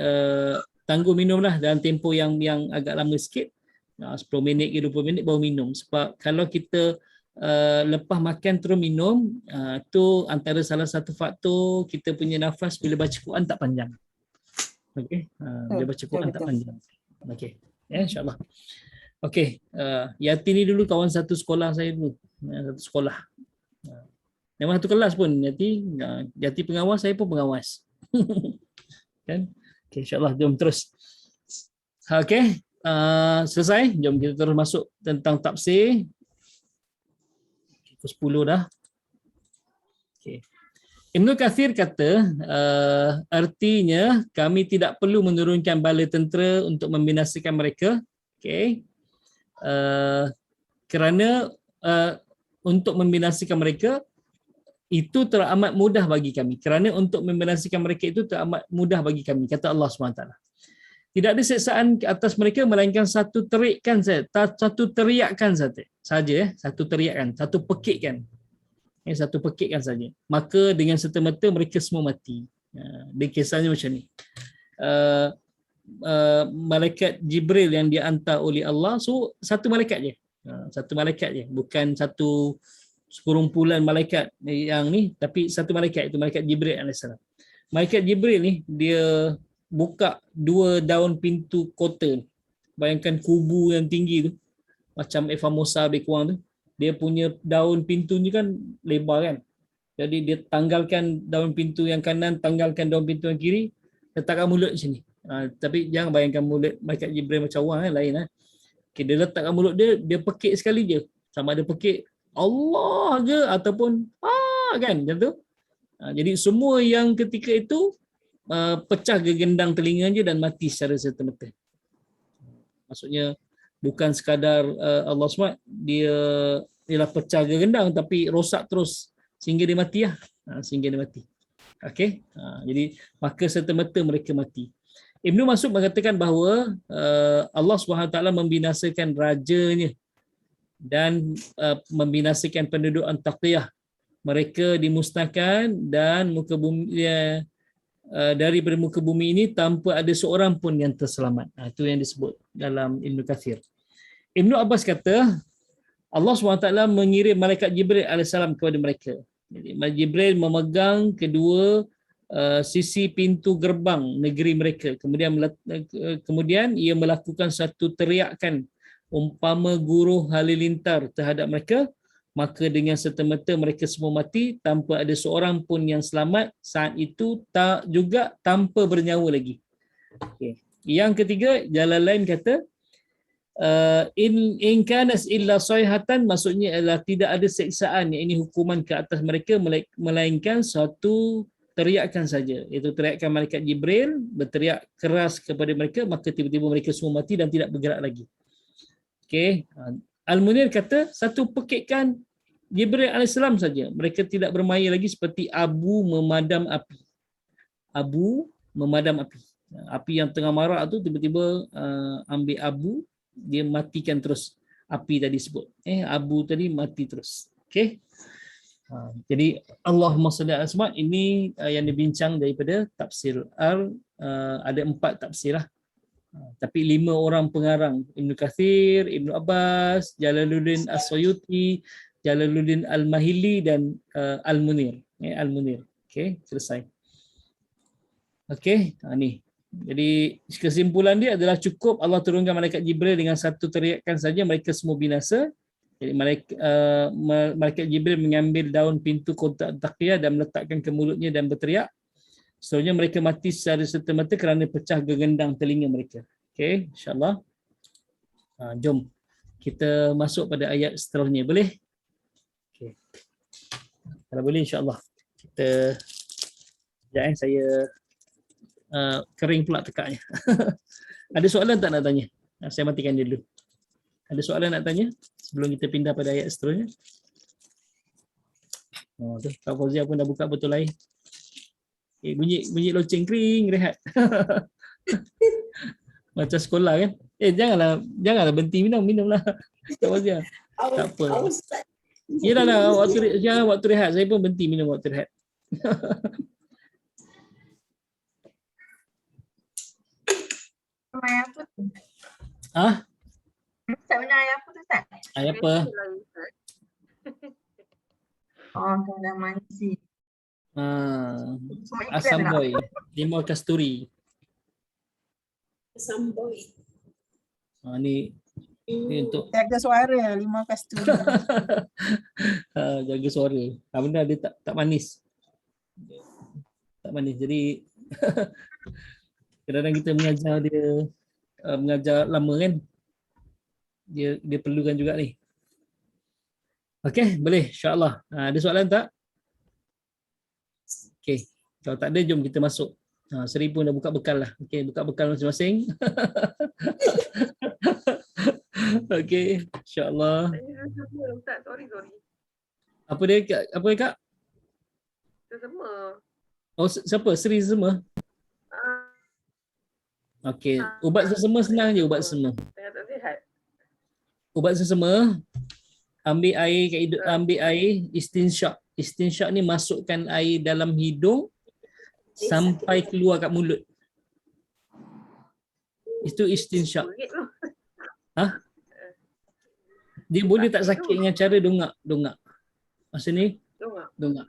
tangguh minumlah dalam tempoh yang agak lama sikit. 10 minit ke 20 minit baru minum. Sebab kalau kita lepas makan terus minum, tu antara salah satu faktor kita punya nafas bila baca Quran tak panjang. Okey, bila baca Quran tak panjang. Okey, ya, insya-Allah. Okey, Yati ni dulu kawan satu sekolah saya dulu. Satu sekolah. Memang satu kelas pun Yati pengawas, saya pun pengawas. Kan? Okey, insya-Allah jom terus. Okey, selesai. Jom kita terus masuk tentang tafsir. Pukul 10 dah. Okey. Ibnu Katsir kata artinya kami tidak perlu menurunkan bala tentera untuk membinasakan mereka. Okey. Kerana untuk membinasakan mereka itu teramat mudah bagi kami. Kerana untuk membinasakan mereka itu teramat mudah bagi kami, kata Allah SWT. Tidak ada seksaan ke atas mereka melainkan satu teriakan saja, satu teriakan saja, satu teriakan, satu pekikkan. Satu pekikkan saja. Maka dengan serta-merta mereka semua mati. Dia kisahnya macam ni. Malaikat Jibril yang dihantar oleh Allah, so satu malaikat je. Satu malaikat je, bukan satu sekurumpulan malaikat yang ni, tapi satu malaikat, itu malaikat Jibril AS. Malaikat Jibril ni dia buka 2 daun pintu kota. Bayangkan kubu yang tinggi tu, macam Formosa lebih kurang tu, dia punya daun pintunya kan lebar kan. Jadi dia tanggalkan daun pintu yang kanan, tanggalkan daun pintu yang kiri, letakkan mulut di sini. Tapi jangan bayangkan mulut malaikat Jibril macam orang lain. Okay, dia letakkan mulut dia, dia pekik sekali je. Sama ada pekik Allah je ataupun kan macam tu. Jadi semua yang ketika itu pecah gegendang telinganya dan mati secara serta-merta. Maksudnya bukan sekadar Allah SWT dia ialah pecah gegendang, tapi rosak terus sehingga dia mati lah. Sehingga dia mati. Okey. Jadi maka serta-merta mereka mati. Ibnu Mas'ud mengatakan bahawa Allah SWT membinasakan rajanya dan membinasakan penduduk Antakiyah. Mereka dimusnahkan dan muka bumi daripada muka bumi ini tanpa ada seorang pun yang terselamat. Itu yang disebut dalam Ibnu Katsir. Ibnu Abbas kata Allah SWT mengirim malaikat Jibril AS kepada mereka. Jadi Jibril memegang kedua sisi pintu gerbang negeri mereka. Kemudian ia melakukan satu teriakan umpama guru halilintar terhadap mereka, maka dengan serta-merta mereka semua mati tanpa ada seorang pun yang selamat saat itu, tak juga tanpa bernyawa lagi. Okay. Yang ketiga, Jalalain kata in kanas illa sayhatan, maksudnya adalah tidak ada seksaan, ini hukuman ke atas mereka melainkan satu teriakan saja, iaitu teriakan malaikat Jibril berteriak keras kepada mereka, maka tiba-tiba mereka semua mati dan tidak bergerak lagi. Okey, Al-Munir kata satu pekikan Jibril AS saja, mereka tidak bermaya lagi seperti abu memadam api. Abu memadam api. Api yang tengah marak tu tiba-tiba ambil abu, dia matikan terus api tadi sebut. Abu tadi mati terus. Okey. Jadi Allahumma salli ala Muhammad ini yang dibincang daripada tafsir ada 4 tafsir lah. Tapi 5 orang pengarang, Ibnu Katsir, Ibnu Abbas, Jalaluddin As-Suyuti, Jalaluddin Al-Mahili dan Al-Munir. Al-Munir. Okey, selesai. Okey, ni. Jadi kesimpulan dia adalah cukup Allah turunkan malaikat Jibril dengan satu teriakan saja mereka semua binasa. Jadi malaikat Jibril mengambil daun pintu kota Taqiyah dan meletakkan ke mulutnya dan berteriak. Seterusnya mereka mati secara serta-merta kerana pecah gegendang telinga mereka. Okey, insya-Allah. Jom kita masuk pada ayat seterusnya, boleh? Okey. Kalau boleh insya-Allah. Kita sekejap saya kering pula tekaknya. Ada soalan tak nak tanya? Saya matikan dia dulu. Ada soalan nak tanya sebelum kita pindah pada ayat seterusnya? Tu Kak Fauzia pun dah buka betul lain. Bunyi loceng kering, rehat. Macam sekolah kan. Janganlah berhenti minumlah. Tak apa. Tak apa. Yelah, waktu rehat. Saya pun berhenti minum waktu rehat. Main apa tu? Ah, Tak benar ayat apa tu tak? ayat apa? Oh, kalau manis. Asam boy, limau kasturi. Samboy. Ni untuk Jaga suara limau kasturi. jaga suara. Benda dia tak manis. Tak manis. Jadi kadang-kadang kita mengajar dia mengajar lama kan. Dia perlukan juga ni. Okey, boleh insya-Allah. Ada soalan tak? Okey. Kalau tak ada jom kita masuk. Seri pun dah buka bekal lah. Okey, buka bekal masing-masing. Okey, insya-Allah. Ustaz, sorry. Apa dia Kak? Sesama. Oh, siapa? Seri Sesama? Okey, ubat sesama senang je ubat sesama. Tengah tak sihat. Ubat sesama, ambil air istinsyak. Istinsyak ni masukkan air dalam hidung sampai keluar kat mulut. Itu istinsyak. Dia boleh tak sakit dengan cara dongak. Masa ni dongak.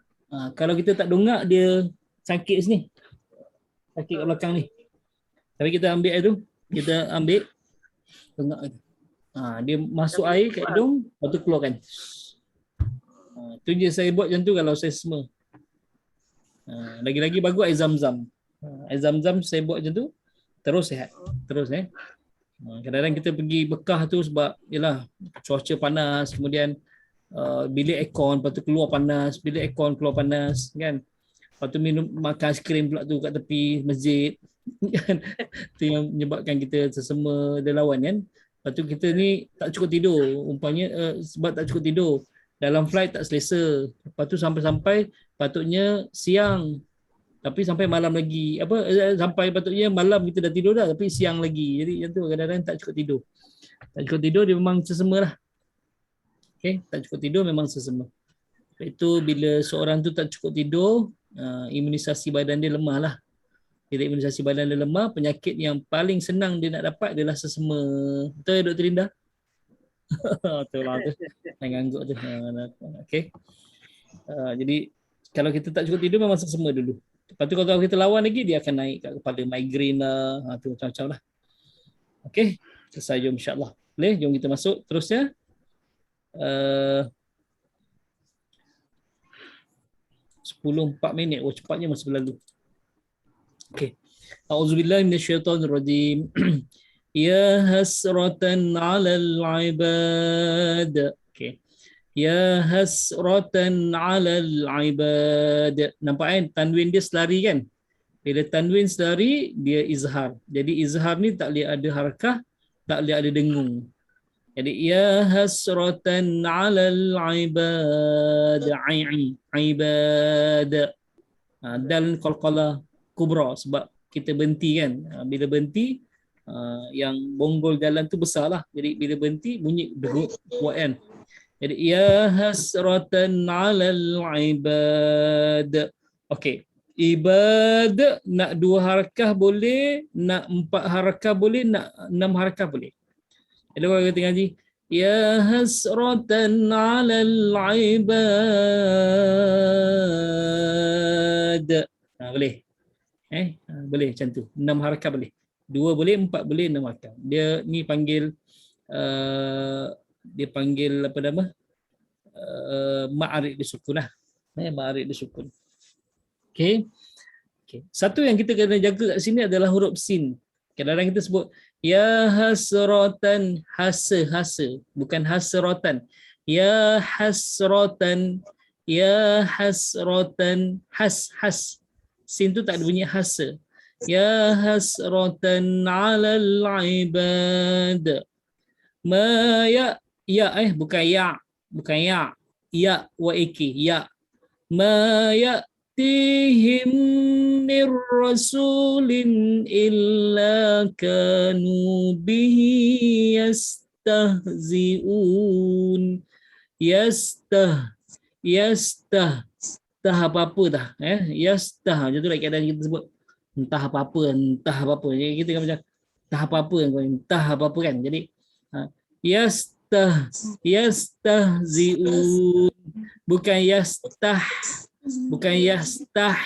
Kalau kita tak dongak dia sakit sini. Sakit kat belakang ni. Tapi kita ambil air tu, kita ambil dongak tu. Dia masuk air kat hidung, lepas tu keluarkan. Tu je saya buat macam tu kalau saya asma. Lagi-lagi bagus air zam-zam. Air zam-zam saya buat macam tu, terus sihat. Terus kadang-kadang kita pergi Bekah tu sebab yalah cuaca panas, kemudian bilik aircon, lepas tu keluar panas, bilik aircon keluar panas kan. Lepas tu makan aiskrim pula tu kat tepi masjid. Kan? Tu yang menyebabkan kita sesama dia lawan kan. Lepas tu kita ni tak cukup tidur. Umpamanya sebab tak cukup tidur. Dalam flight tak selesa. Lepas tu sampai-sampai patutnya siang. Tapi sampai malam lagi. Sampai patutnya malam kita dah tidur dah. Tapi siang lagi. Jadi yang tu kadang-kadang tak cukup tidur. Tak cukup tidur dia memang sesama lah. Okay? Tak cukup tidur memang sesama. Itu bila seorang tu tak cukup tidur, imunisasi badan dia lemah lah. Bila imunisasi badan dia lemah, penyakit yang paling senang dia nak dapat adalah sesama. Betul ya Dr. Linda? Betul lah tu. Yang ngangguk tu. Okay. Jadi kalau kita tak cukup tidur memang sesama dulu. Lepas tu kalau kita lawan lagi, dia akan naik kat kepala migraine lah. Tu macam-macam lah. Okay. Selesai jom insyaAllah. Boleh? Jom kita masuk terusnya. 10:04 minit. Oh cepatnya masa berlalu. Okay. A'udzubillahi minasyaitonirrajim. Ya hasratan 'alal 'ibad. Okay. Ya hasratan 'alal 'ibad. Nampak kan tanwin dia selari kan? Bila tanwin selari dia izhar. Jadi izhar ni tak boleh ada harakah, tak boleh ada dengung. Jadi ya hasratan 'alal 'ibad. Ibad. Dan qalqalah kubra sebab kita berhenti kan. Bila berhenti yang bonggol jalan tu besar lah. Jadi bila berhenti bunyi kuat kan. Jadi ya hasratan 'alal 'ibad. Okey. Ibad nak 2 harakah boleh, nak 4 harakah boleh, nak 6 harakah boleh. Jadi kalau kita ngaji ya hasratan 'alal 'ibad. Boleh. Boleh macam tu. 6 harakah boleh. 2 boleh, 4 boleh, 6 harakah. Dia ni panggil apa nama? Ma'arid disukun lah. Ma'arid disukun. Okey. Satu yang kita kena jaga kat sini adalah huruf sin. Kadang-kadang kita sebut ya hasratan, hasa, bukan hasratan. Ya hasratan, ya hasratan, has. Sin tu tak ada bunyi hasa. Ya hasratan 'alal 'ibad. Ma ya bukan ya. Ya wa iki ya. Ma ya'tihim mir rasulin illa kanu bihi yastahzi'un. Yastah apa-apa dah. Yastah. Macam tu lah kadang kita sebut. Entah apa-apa. Jadi kita kan macam entah apa-apa. Entah apa-apa kan. Jadi yastahzi'un. Bukan yastah. Bukan yastah.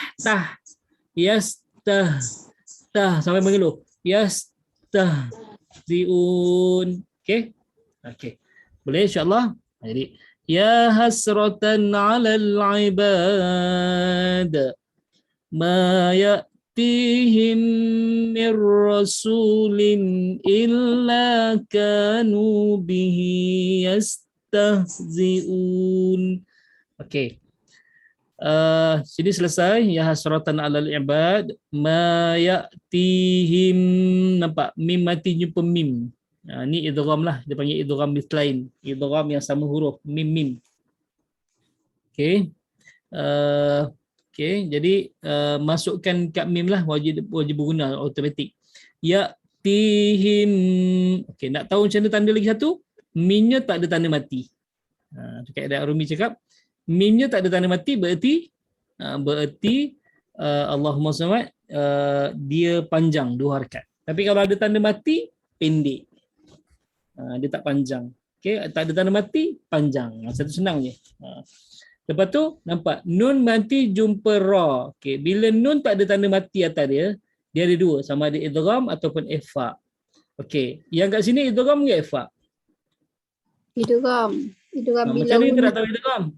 Sampai mengeluh. Yastahzi'un. Okey? Okey. Boleh insya-Allah. Jadi ya hasratan 'alal 'ibad ma ya'tihim mir rasulin illa kanu bihi yastahzi'un. Okey. Sini selesai. Ya hasratan 'alal 'ibad ma ya'tihim. Nampak mim mati jumpa mim. Ni idgham lah, dia panggil idgham mithlain, idgham yang sama huruf, mim. Okey. Okey, jadi masukkan kat mim lah, wajib berguna automatik. Ya'tihim. Okey, nak tahu macam mana tanda lagi satu? Mimnya tak ada tanda mati. Kaedah Arumi cakap, mimnya tak ada tanda mati berarti Allahumma samad dia panjang 2 harakat. Tapi kalau ada tanda mati pendek. Dia tak panjang. Okey, tak ada tanda mati panjang. Satu senang je. Lepas tu nampak nun mati jumpa ra. Okey, bila nun tak ada tanda mati atas dia ada 2, sama ada idgham ataupun ikhfa. Okey, yang kat sini idgham ke ikhfa? Idgham Macam bila ni kita nak tahu idgham.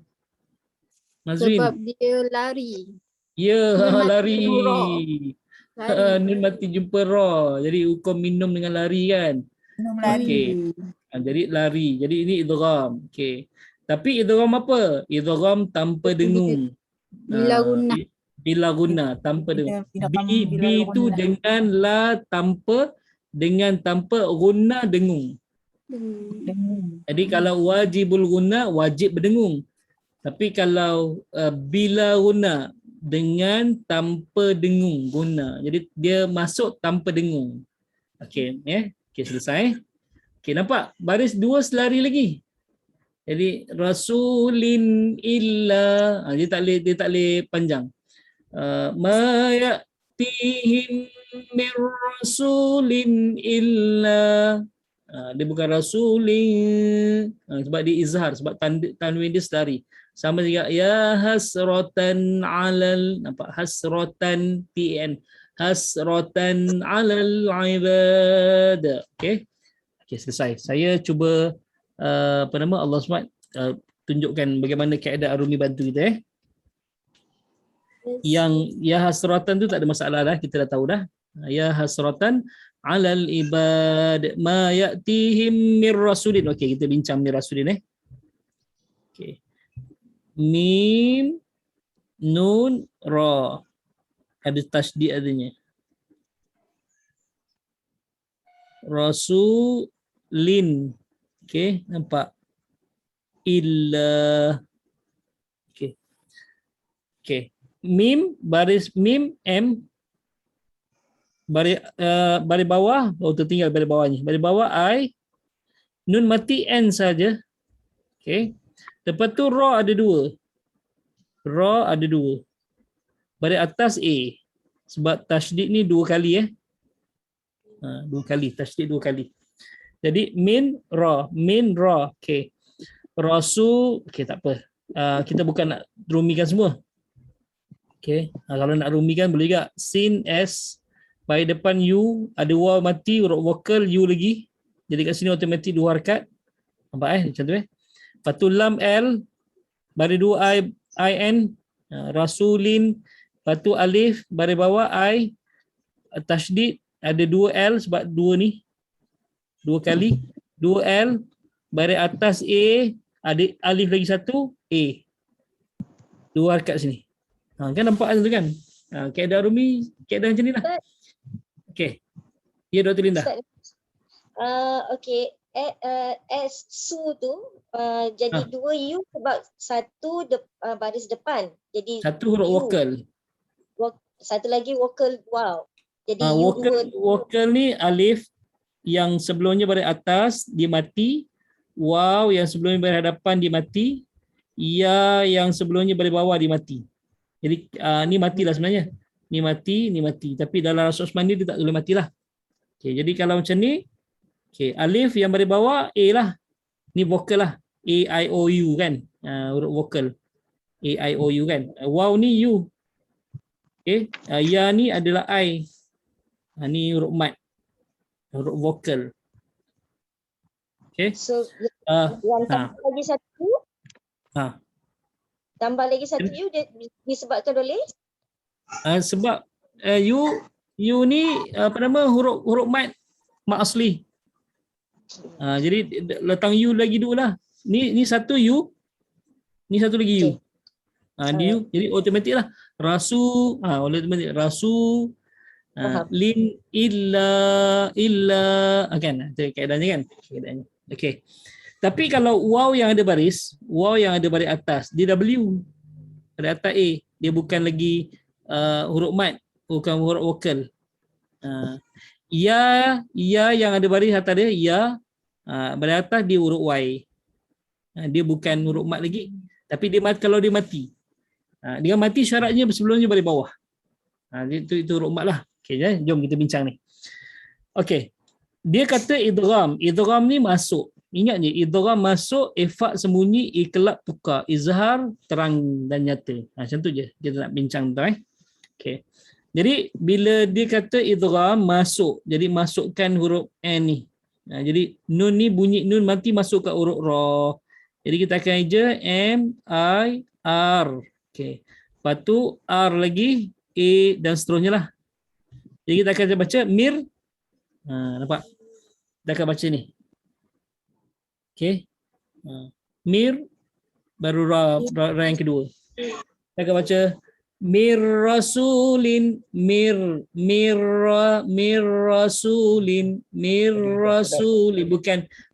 Mazwin. sebab dia lari. Ya, Nun mati lari. jumpa ra. Nun mati jumpa ra. Jadi hukum minum dengan lari kan. Minum lari. Okey. Jadi lari. Jadi ini idgham. Okey. Tapi idgham apa? Idgham tanpa dengung. Bila gunnah. Bila guna tanpa dengung. Bila B tu dengan la tanpa guna dengung. Jadi kalau wajibul guna wajib berdengung. Tapi kalau bila guna dengan tanpa dengung guna. Jadi dia masuk tanpa dengung. Okey, okey selesai. Okey, nampak? Baris 2 selari lagi. Jadi rasulin illa dia tak boleh panjang. Ma ya'tihim mir rasulin illa dia bukan rasulin sebab dia izhar, sebab tanwin dia selari. Sama juga ya hasratan 'alal, nampak hasratan tn, hasratan 'alal 'ibad. Okey. Okey selesai. Saya cuba Allah SWT tunjukkan bagaimana kaedah Arumi bantu kita Yang ya hasratan tu tak ada masalah dah, kita dah tahu dah. Ya hasratan 'alal ibad ma ya'tihim mir rasulin. Okey, kita bincang mir rasulin Okey. Mim nun ra. Ada tasydid adanya. Rasulin. Okey, nampak? Illa. Okey. Okey. Mim baris mim m baris bawah tertinggal baris bawahnya. Baris bawah I, nun mati n saja. Okey. Lepas tu ra ada 2. Ra ada 2. Baris atas a. Sebab tasydid ni 2 kali 2 kali, tasydid 2 kali. Jadi min ra. Okey. Rasul, okey tak apa. Kita bukan nak rumikan semua. Okey. Kalau nak rumikan boleh juga. Sin s pada depan u ada waw mati, huruf vokal u lagi. Jadi kat sini automatik 2 harakat. Nampak macam tu Lepas tu lam l baris 2 i n rasulin. Lepas tu alif baris bawah i tasydid ada 2 l sebab 2 ni 2 kali, 2 l baris atas a ada alif lagi 1 a. 2 harakat sini. Kan nampak tu kan? Kaedah Arumi, kaedah macam ni lah. Okey. Ya Dr. Linda. Okey. S su tu jadi dua U sebab satu baris depan. Jadi Satu huruf U. vokal. Satu lagi vokal wow. Jadi Vokal ni alif yang sebelumnya baris atas dia mati, waw yang sebelumnya baris hadapan dia mati, ya yang sebelumnya baris bawah dia mati. Jadi ni matilah sebenarnya. Ni mati. Tapi dalam Rasul Osman ni dia tak boleh matilah. Okey, jadi kalau macam ni, okey, alif yang baris bawah A lah. Ni vokal lah. A, I, O, U kan. Huruf vokal. A, I, O, U kan. Waw ni U. Okey, ya ni adalah I. Ni huruf mat. Huruf vokal. Okey. So yang tambah lagi satu. Tambah lagi satu U disebabkan oleh sebab U ni apa nama huruf mat asli. Jadi letak U lagi dulu lah. Ni satu U. Ni satu lagi U. Di U. Jadi automatik lah. Rasu. Automatik. Rasu. Lin illa kan. Itu kaedahnya kan. Okey. Tapi kalau waw yang ada baris atas, dia W. Pada atas A. Dia bukan lagi huruf mat, bukan huruf vokal. Ya yang ada baris atas dia, ya. Pada atas dia huruf Y. Dia bukan huruf mat lagi. Tapi dia kalau dia mati. Dia mati syaratnya sebelumnya baris bawah. Itu huruf mat lah. Okey, jom kita bincang ni. Okey. Dia kata idgham. Idgham ni masuk. Ingat je, idgham masuk, ikhfa sembunyi, iqlab tukar, izhar terang dan nyata. Macam tu je kita nak bincang tu. Okey. Jadi bila dia kata idgham masuk, jadi masukkan huruf N ni. Jadi nun ni bunyi nun mati masuk kat huruf ra. Jadi kita akan eja M I R. Okey. Lepas tu R lagi A dan seterusnya lah. Jadi kita akan baca mir. Nampak? Kita akan baca ni. Okey. Mir baru ra yang kedua. Kita akan baca mir rasulin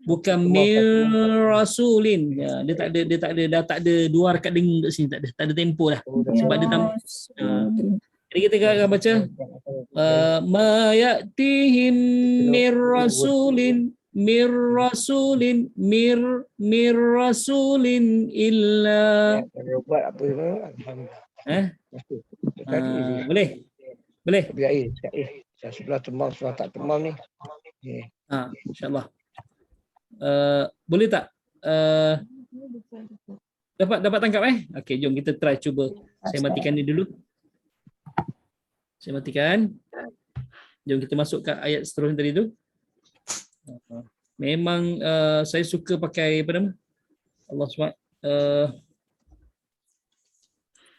bukan mir rasulin. Dia tak ada dah tak ada dua rakaat dengung kat sini, tak ada tempo dah. Sebab dia jadi kita akan baca ma ya'tihim mir rasulin illa buat apa boleh sebelah temam sebelah tak temam ni. InsyaAllah boleh tak dapat tangkap okey, jom kita try cuba. Saya matikan ni dulu. Saya matikan. Jom kita masuk ke ayat seterusnya tadi tu. Memang saya suka pakai apa nama? Allah SWT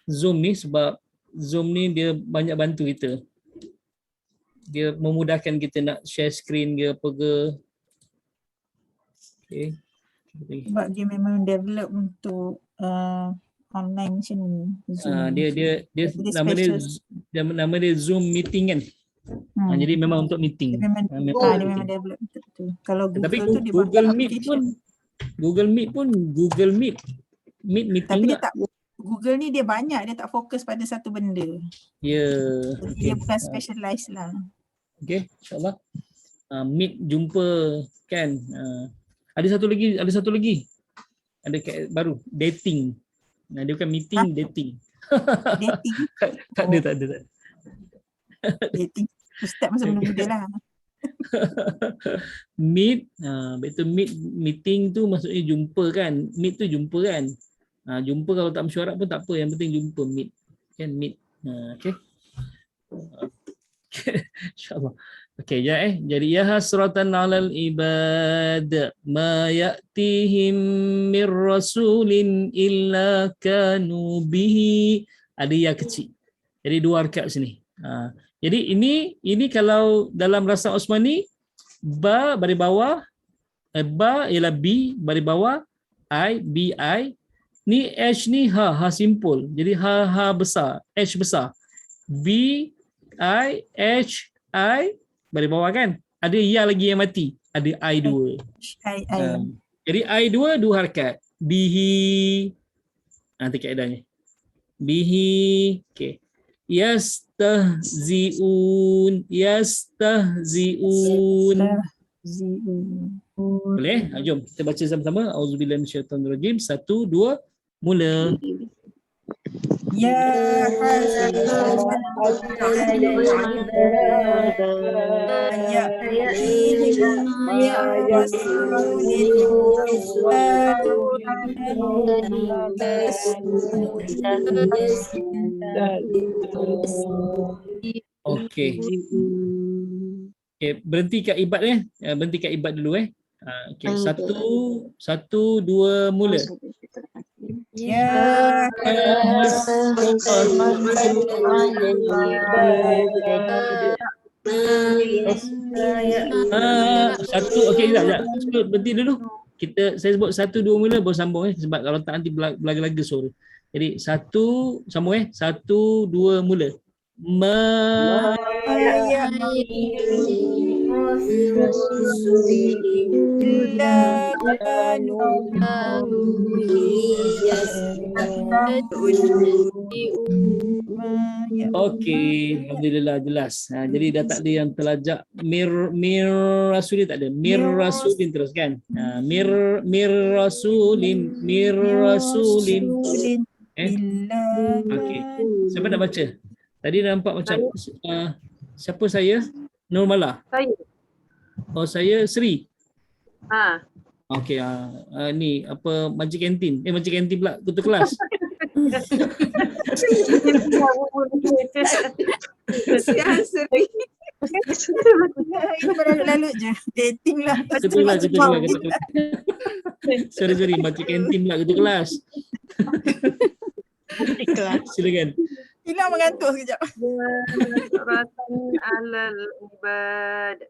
Zoom ni, sebab Zoom ni dia banyak bantu kita. Dia memudahkan kita nak share screen ke apa ke. Okay. Sebab dia memang develop untuk online macam ni. Dia nama dia Zoom meeting kan. Jadi memang untuk meeting. Dia memang develop betul. Kalau Google tapi tu dia Google Meet meeting. Tapi dia tak, Google ni dia banyak, dia tak fokus pada satu benda. Ya. Dia bukan specialize lah. Okey, insyaAllah. Meet jumpa kan. Ada satu lagi. Ada baru dating. Dia bukan meeting, dating. Dating. Tak ada. Dating. Ustaz masa muda lah. Meet, betul meeting tu maksudnya jumpa kan. Meet tu jumpa kan. Jumpa kalau tak mesyuarat pun tak apa, yang penting jumpa, meet. Kan meet. Okey. InsyaAllah. Okey, jadi ya hasratan 'alal ibad ma ya'tihim mir rasulin illa kanu bihi. Ada ya kecil. Jadi dua rakaat sini. Jadi ini kalau dalam rasa Osmani, ba baris bawah, ba ialah B baris bawah, I B I. Ni H ni ha simpul. Jadi ha besar, H besar. B I H I baris bawah kan. Ada ya lagi yang mati. ada I dua. Jadi I dua harakat. Bihi. Nanti kaedahnya. Bihi. Okay. Yastahzi'un. Yastahzi'un. Boleh? Jom kita baca sama-sama. Auzubillahi minasyaitonirrajim. 1, 2, mula. Ya Okey. Okey, berhenti kat ibad berhenti kat ibad dulu Okey, 1, 2, mula. Ya satu, okey, sekejap. Berhenti dulu. Saya sebut 1, 2 mula baru sambung sebab kalau tak nanti belaga-laga suara. Jadi 1 sambung 1, 2 mula. Okey, alhamdulillah jelas. Jadi dah tak ada yang terlajak mir rasulin, tak ada. Mir rasulin terus kan. Mir rasulin. Okey. Siapa nak baca? Tadi nampak macam siapa saya? Nurmala. Saya. Oh, saya Sri. Okey, ni apa makcik kantin. Makcik kantin pula ketua kelas. Lalu je dating lah. Ketua kelas. Sorry, makcik kantin pula ketua kelas. Silakan. Hilang mengantuk sekejap. Ratan alal ibad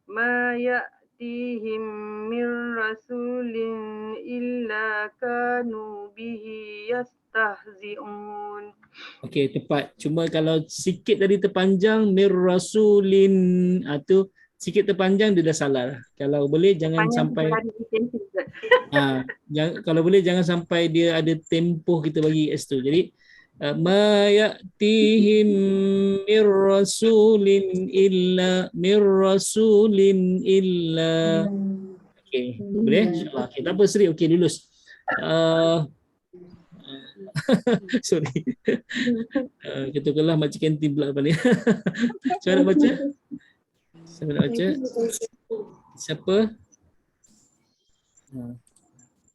ma ya'tihim min rasulin illa kanu bihi yastahzi'un. Okey, tepat. Cuma kalau sikit tadi terpanjang mir rasulin tu sikit terpanjang dia dah salah. Kalau boleh jangan sampai kalau boleh jangan sampai dia ada tempoh kita bagi S tu. Jadi ma ya'tihim mir rasulin illa okey, boleh? InsyaAllah. Okay, tak apa Sri, okey lulus. Sorry. Kita kelah makcik kantin pula balik. Siapa nak baca? Siapa?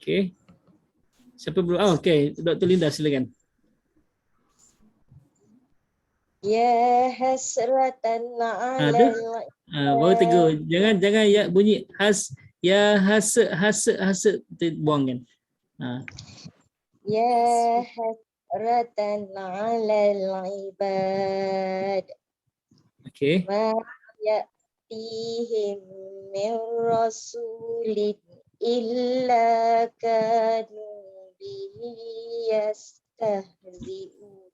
Okey. Siapa belum? Okey, Dr. Linda silakan. Ya hasratan ala baru tegur. Jangan ya bunyi ya hasad buang kan. Ya hasratan ala ibad. Okey. Ma ya'tihim min rasulin illa kanu bihi yastahzi'un.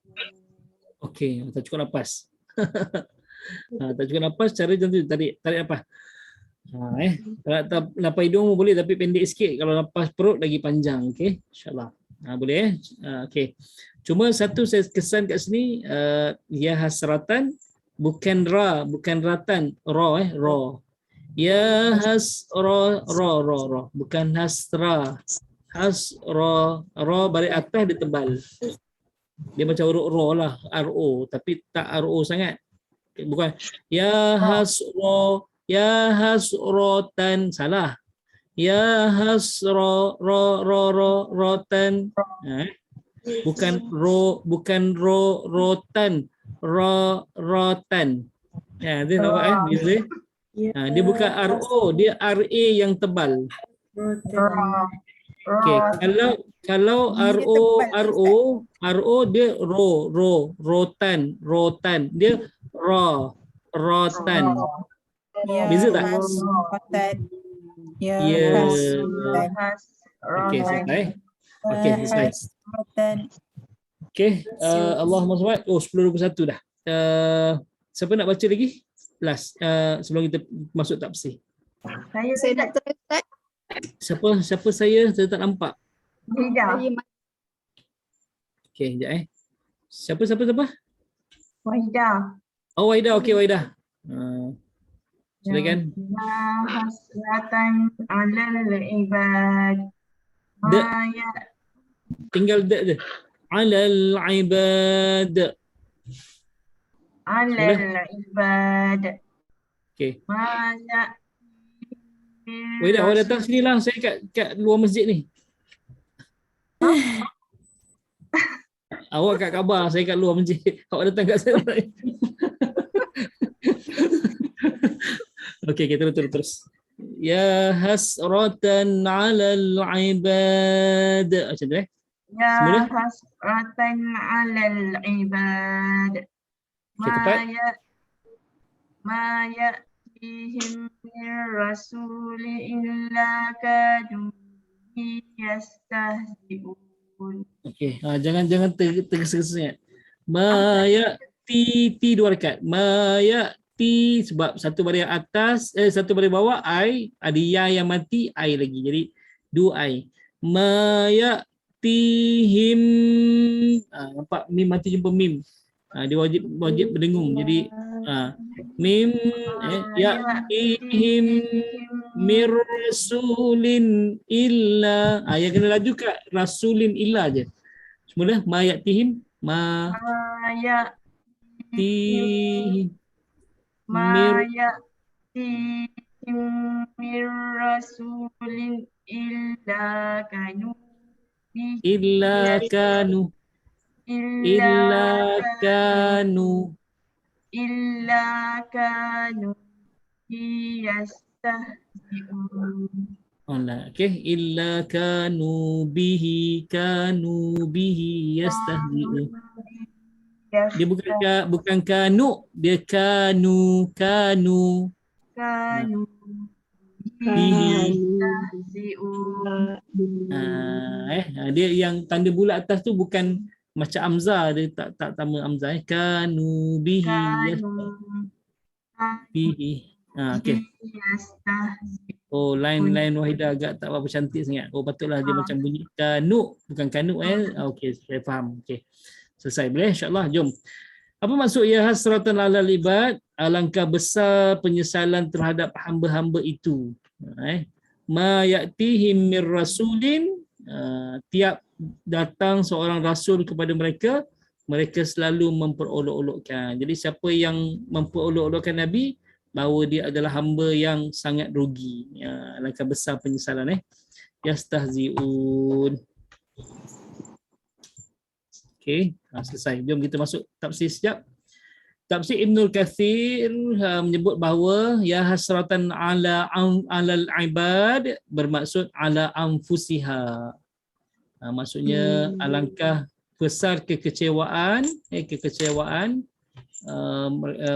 Okey, tak cukup nafas. Tak cukup nafas, cara macam tu, tarik nafas. Kalau nafas hidung boleh tapi pendek sikit. Kalau nafas perut lagi panjang, okey. Insya-Allah. Boleh okey. Cuma satu saya kesan kat sini ya hasratan bukan ratan, ra. Ya hasra ra. Bukan hasra. Ra balik atas dia tebal. Dia macam huruf ro lah, RO, tapi tak RO sangat. Bukan ya hasrotan, salah. Ya rotan. Bukan rotan, rotan. Ya, dia nampak dia bukan RO, dia RA yang tebal. Okey, kalau RO dia rotan, dia rotan. Beza tak? Ya. Okey, selesai. Okey, Allahumma salli. 10:21 dah. Siapa nak baca lagi? Last sebelum kita masuk tafsir. Saya nak try Ustaz. Siapa saya tak nampak. Wahida. Saya Okey, sekejap Siapa? Wahida. Oh, Wahida. Okey, Wahida. Silakan. Ya hasratan alal ibad. Da. Ma ya Tinggal je. Alal ibad. alal ibad. Okey. Ma ya Wahida, awak datang sini lah. Saya kat luar masjid ni. Awak kat Kaabah, saya kat luar masjid. Awak datang kat saya. Okey, terus. Ya hasratan 'alal 'ibad. Macam tu Ya Semula? hasratan alal ibad. Okey, tepat. Ma ya'tihim min rasuli illa kadu yastahzi'un. Okey, jangan tergesa-gesa. Ma ya'ti dua rakaat. Ma ya'ti sebab satu baris atas, satu baris bawah ai, ada ya yang mati, ai lagi. Jadi dua ai. Ma ya'tihim. Nampak mim mati jumpa mim. Dia wajib berdengung. Jadi mim ya'tihim mir rasulin illa. Yang kena laju kat rasulin illa je. Semula ma ya'tihim ma ya'tihim Ma ya'tihim min rasulin illa kanu illa kanu yastahzi'un. Okey, illa kanu bihi yastahzi'un. Dia bukan kanu, dia kanu bihi. Dia yang tanda bulat atas tu bukan macam amza, dia tak tama amza. Kanu bihi okey. Oh, line Wahida agak tak berapa cantik sangat. Oh, patutlah dia macam bunyi kanu, bukan kanu. Okey, saya faham. Okey. Selesai boleh, insya-Allah. Jom. Apa maksud ya hasratan alal ibad? Alangkah besar penyesalan terhadap hamba-hamba itu. Ma ya'tihim mir rasulin, tiap datang seorang rasul kepada mereka, mereka selalu memperolok-olokkan. Jadi siapa yang memperolok-olokkan Nabi, bahawa dia adalah hamba yang sangat rugi. Alangkah besar penyesalan. Yastahzi'un. Okey, selesai. Jom kita masuk tafsir sekejap. Tafsir Ibnul Katsir menyebut bahawa ya hasratan alal ibad bermaksud ala anfusiha. Maksudnya alangkah besar kekecewaan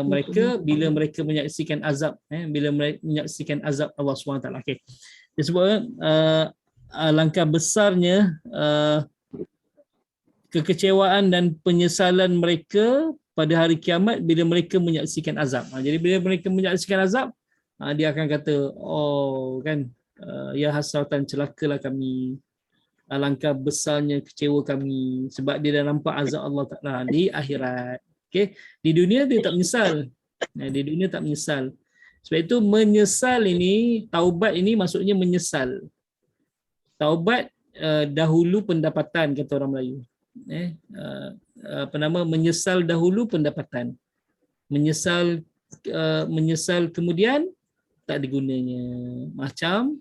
mereka bila mereka menyaksikan azab, bila mereka menyaksikan azab Allah SWT. Okey. Dia sebut alangkah besarnya kekecewaan dan penyesalan mereka pada hari kiamat bila mereka menyaksikan azab. Jadi bila mereka menyaksikan azab, dia akan kata, oh kan, ya hasratan, celakalah kami, alangkah besarnya kecewa kami sebab dia dah nampak azab Allah Ta'ala di akhirat. Okay? Di dunia dia tak menyesal. Di dunia tak menyesal. Sebab itu menyesal ini, taubat ini maksudnya menyesal. Taubat dahulu pendapatan, kata orang Melayu. Menyesal dahulu pendapatan, menyesal kemudian tak digunanya, macam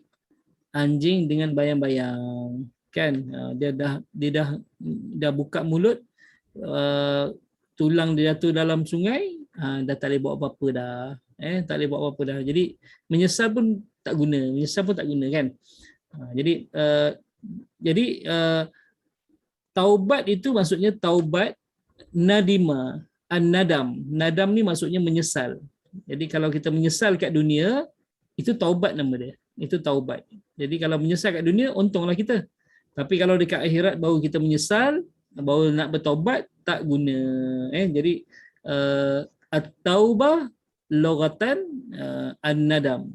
anjing dengan bayang-bayang kan. Dia dah buka mulut, tulang dia jatuh dalam sungai, dah tak boleh buat apa-apa dah, tak boleh buat apa-apa dah. Jadi menyesal pun tak guna, kan. Jadi taubat itu maksudnya taubat nadima, an-nadam. Nadam ni maksudnya menyesal. Jadi kalau kita menyesal kat dunia, itu taubat nama dia. Itu taubat. Jadi kalau menyesal kat dunia, untunglah kita. Tapi kalau dekat akhirat baru kita menyesal, baru nak bertaubat, tak guna. Jadi at-taubah lughatan an-nadam.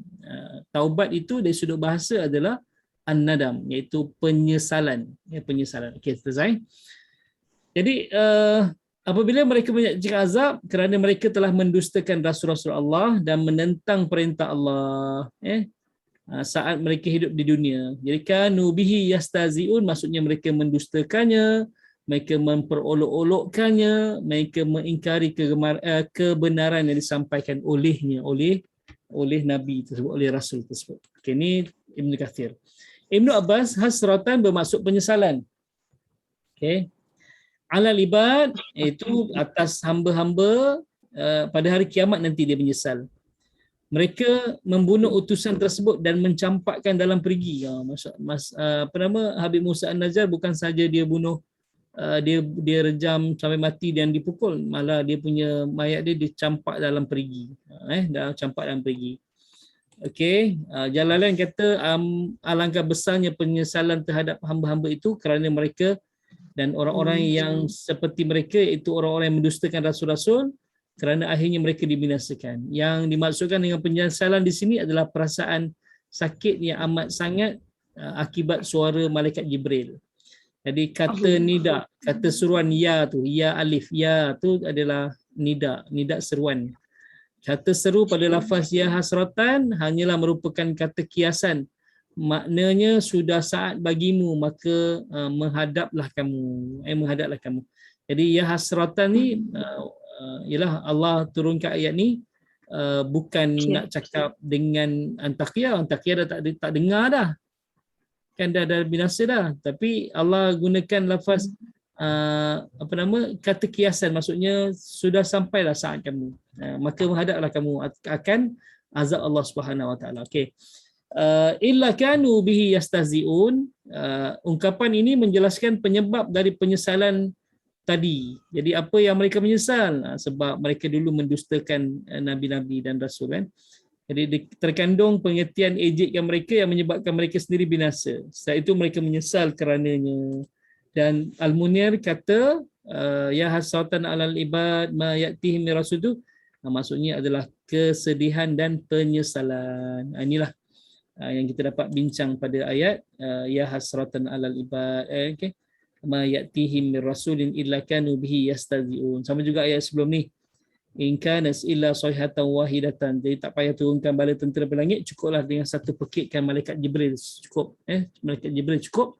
Taubat itu dari sudut bahasa adalah an-nadam, iaitu penyesalan. Ya, penyesalan. Okey, selesai. Jadi apabila mereka menyaksikan azab kerana mereka telah mendustakan rasul-rasul Allah dan menentang perintah Allah, saat mereka hidup di dunia. Jadi kanu bihi yastaziun, maksudnya mereka mendustakannya, mereka memperolok-olokkannya, mereka mengingkari kebenaran yang disampaikan olehnya, oleh Nabi tersebut, oleh Rasul tersebut. Okay, ini Ibn Kathir. Ibn Abbas, hasratan bermaksud penyesalan. Okay. Alal ibad, iaitu atas hamba-hamba pada hari kiamat nanti dia menyesal. Mereka membunuh utusan tersebut dan mencampakkan dalam perigi. Habib Musa An-Najjar bukan saja dia bunuh, dia rejam sampai mati dan dipukul, malah dia punya mayat dia dicampak dalam perigi. Campak dalam perigi. Okey, Jalalain kata alangkah besarnya penyesalan terhadap hamba-hamba itu kerana mereka dan orang-orang yang seperti mereka, iaitu orang-orang yang mendustakan rasul-rasul, kerana akhirnya mereka dibinasakan. Yang dimaksudkan dengan penyesalan di sini adalah perasaan sakit yang amat sangat akibat suara malaikat Jibril. Jadi kata nida, kata seruan ya tu, ya alif, ya tu adalah nida seruan. Kata seru pada lafaz ya hasratan hanyalah merupakan kata kiasan. Maknanya sudah saat bagimu, maka menghadaplah kamu. Jadi ya hasratan ni ialah Allah turunkan ayat ni bukan nak cakap dengan Antakya dah tak dengar dah. Kan dah binasa dah. Tapi Allah gunakan lafaz kata kiasan, maksudnya sudah sampailah saat kamu. Maka menghadaplah kamu akan azab Allah Subhanahu Wa Taala. Okey. Illa kanu bihi yastahzi'un. Ungkapan ini menjelaskan penyebab dari penyesalan tadi. Jadi apa yang mereka menyesal? Sebab mereka dulu mendustakan nabi-nabi dan rasul kan. Jadi terkandung pengertian ejekkan mereka yang menyebabkan mereka sendiri binasa. Setelah itu mereka menyesal kerananya. Dan Al-Munir kata ya hasratan alal ibad ma ya'tihim min rasul tu, maksudnya adalah kesedihan dan penyesalan. Inilah yang kita dapat bincang pada ayat ya hasratan alal ibad. Okey. Ma ya'tihim min rasulin illa kanu bihi yastazi'un. Sama juga ayat sebelum ni. In kana illa sayhatan wahidatan. Jadi tak payah turunkan bala tentera dari langit, cukuplah dengan satu pekikkan malaikat Jibril cukup. Malaikat Jibril cukup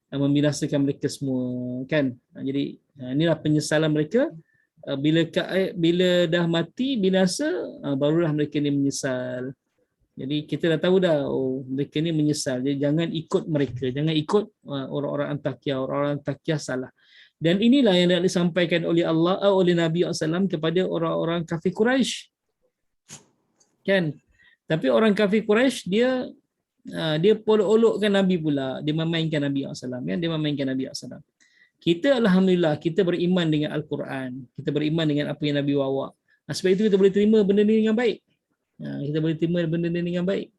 membinasakan mereka semua kan. Jadi inilah penyesalan mereka. Bila dah mati binasa, barulah mereka ni menyesal. Jadi kita dah tahu dah, mereka ni menyesal. Jadi jangan ikut mereka, jangan ikut orang-orang Antakya. Orang-orang Antakya salah. Dan inilah yang nak disampaikan oleh Allah, oleh Nabi SAW kepada orang-orang kafir Quraisy. Kan? Tapi orang kafir Quraisy dia polok-olokkan Nabi pula, dia memainkan Nabi SAW, kan? Dia memainkan Nabi SAW. Kita alhamdulillah kita beriman dengan Al-Quran, kita beriman dengan apa yang Nabi bawa. Sebab itu kita boleh terima benda ni dengan baik. Kita boleh terima benda ni dengan baik.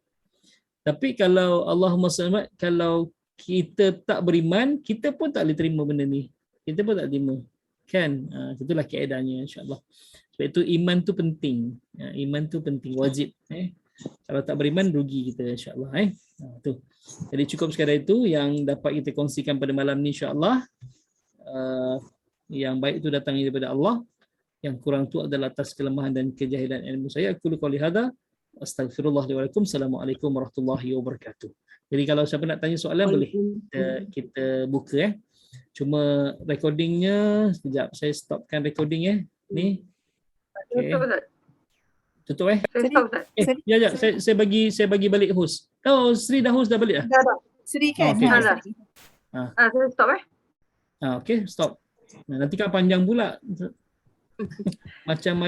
Tapi kalau Allahumma salli, kalau kita tak beriman, kita pun tak boleh terima benda ni. Kita pun tak terima. Kan? Itulah kaedahnya insya-Allah. Sebab itu iman tu penting. Iman tu penting, wajib. Kalau tak beriman rugi kita insya-Allah. Tu. Jadi cukup sekadar itu yang dapat kita kongsikan pada malam ni insya-Allah. Yang baik itu datang daripada Allah, yang kurang itu adalah atas kelemahan dan kejahilan ilmu saya. Aku qouli hadza astaghfirullah li wa lakum. Assalamualaikum warahmatullahi wabarakatuh. Jadi kalau siapa nak tanya soalan boleh kita buka Cuma recordingnya sekejap saya stopkan recording ni. Okay. Tutup Ya saya bagi balik host. Oh Sri dah host dah balik dah. Dah. Sri kan? Okay. Saya stop Okay, stop. Nanti kan panjang pula. Macam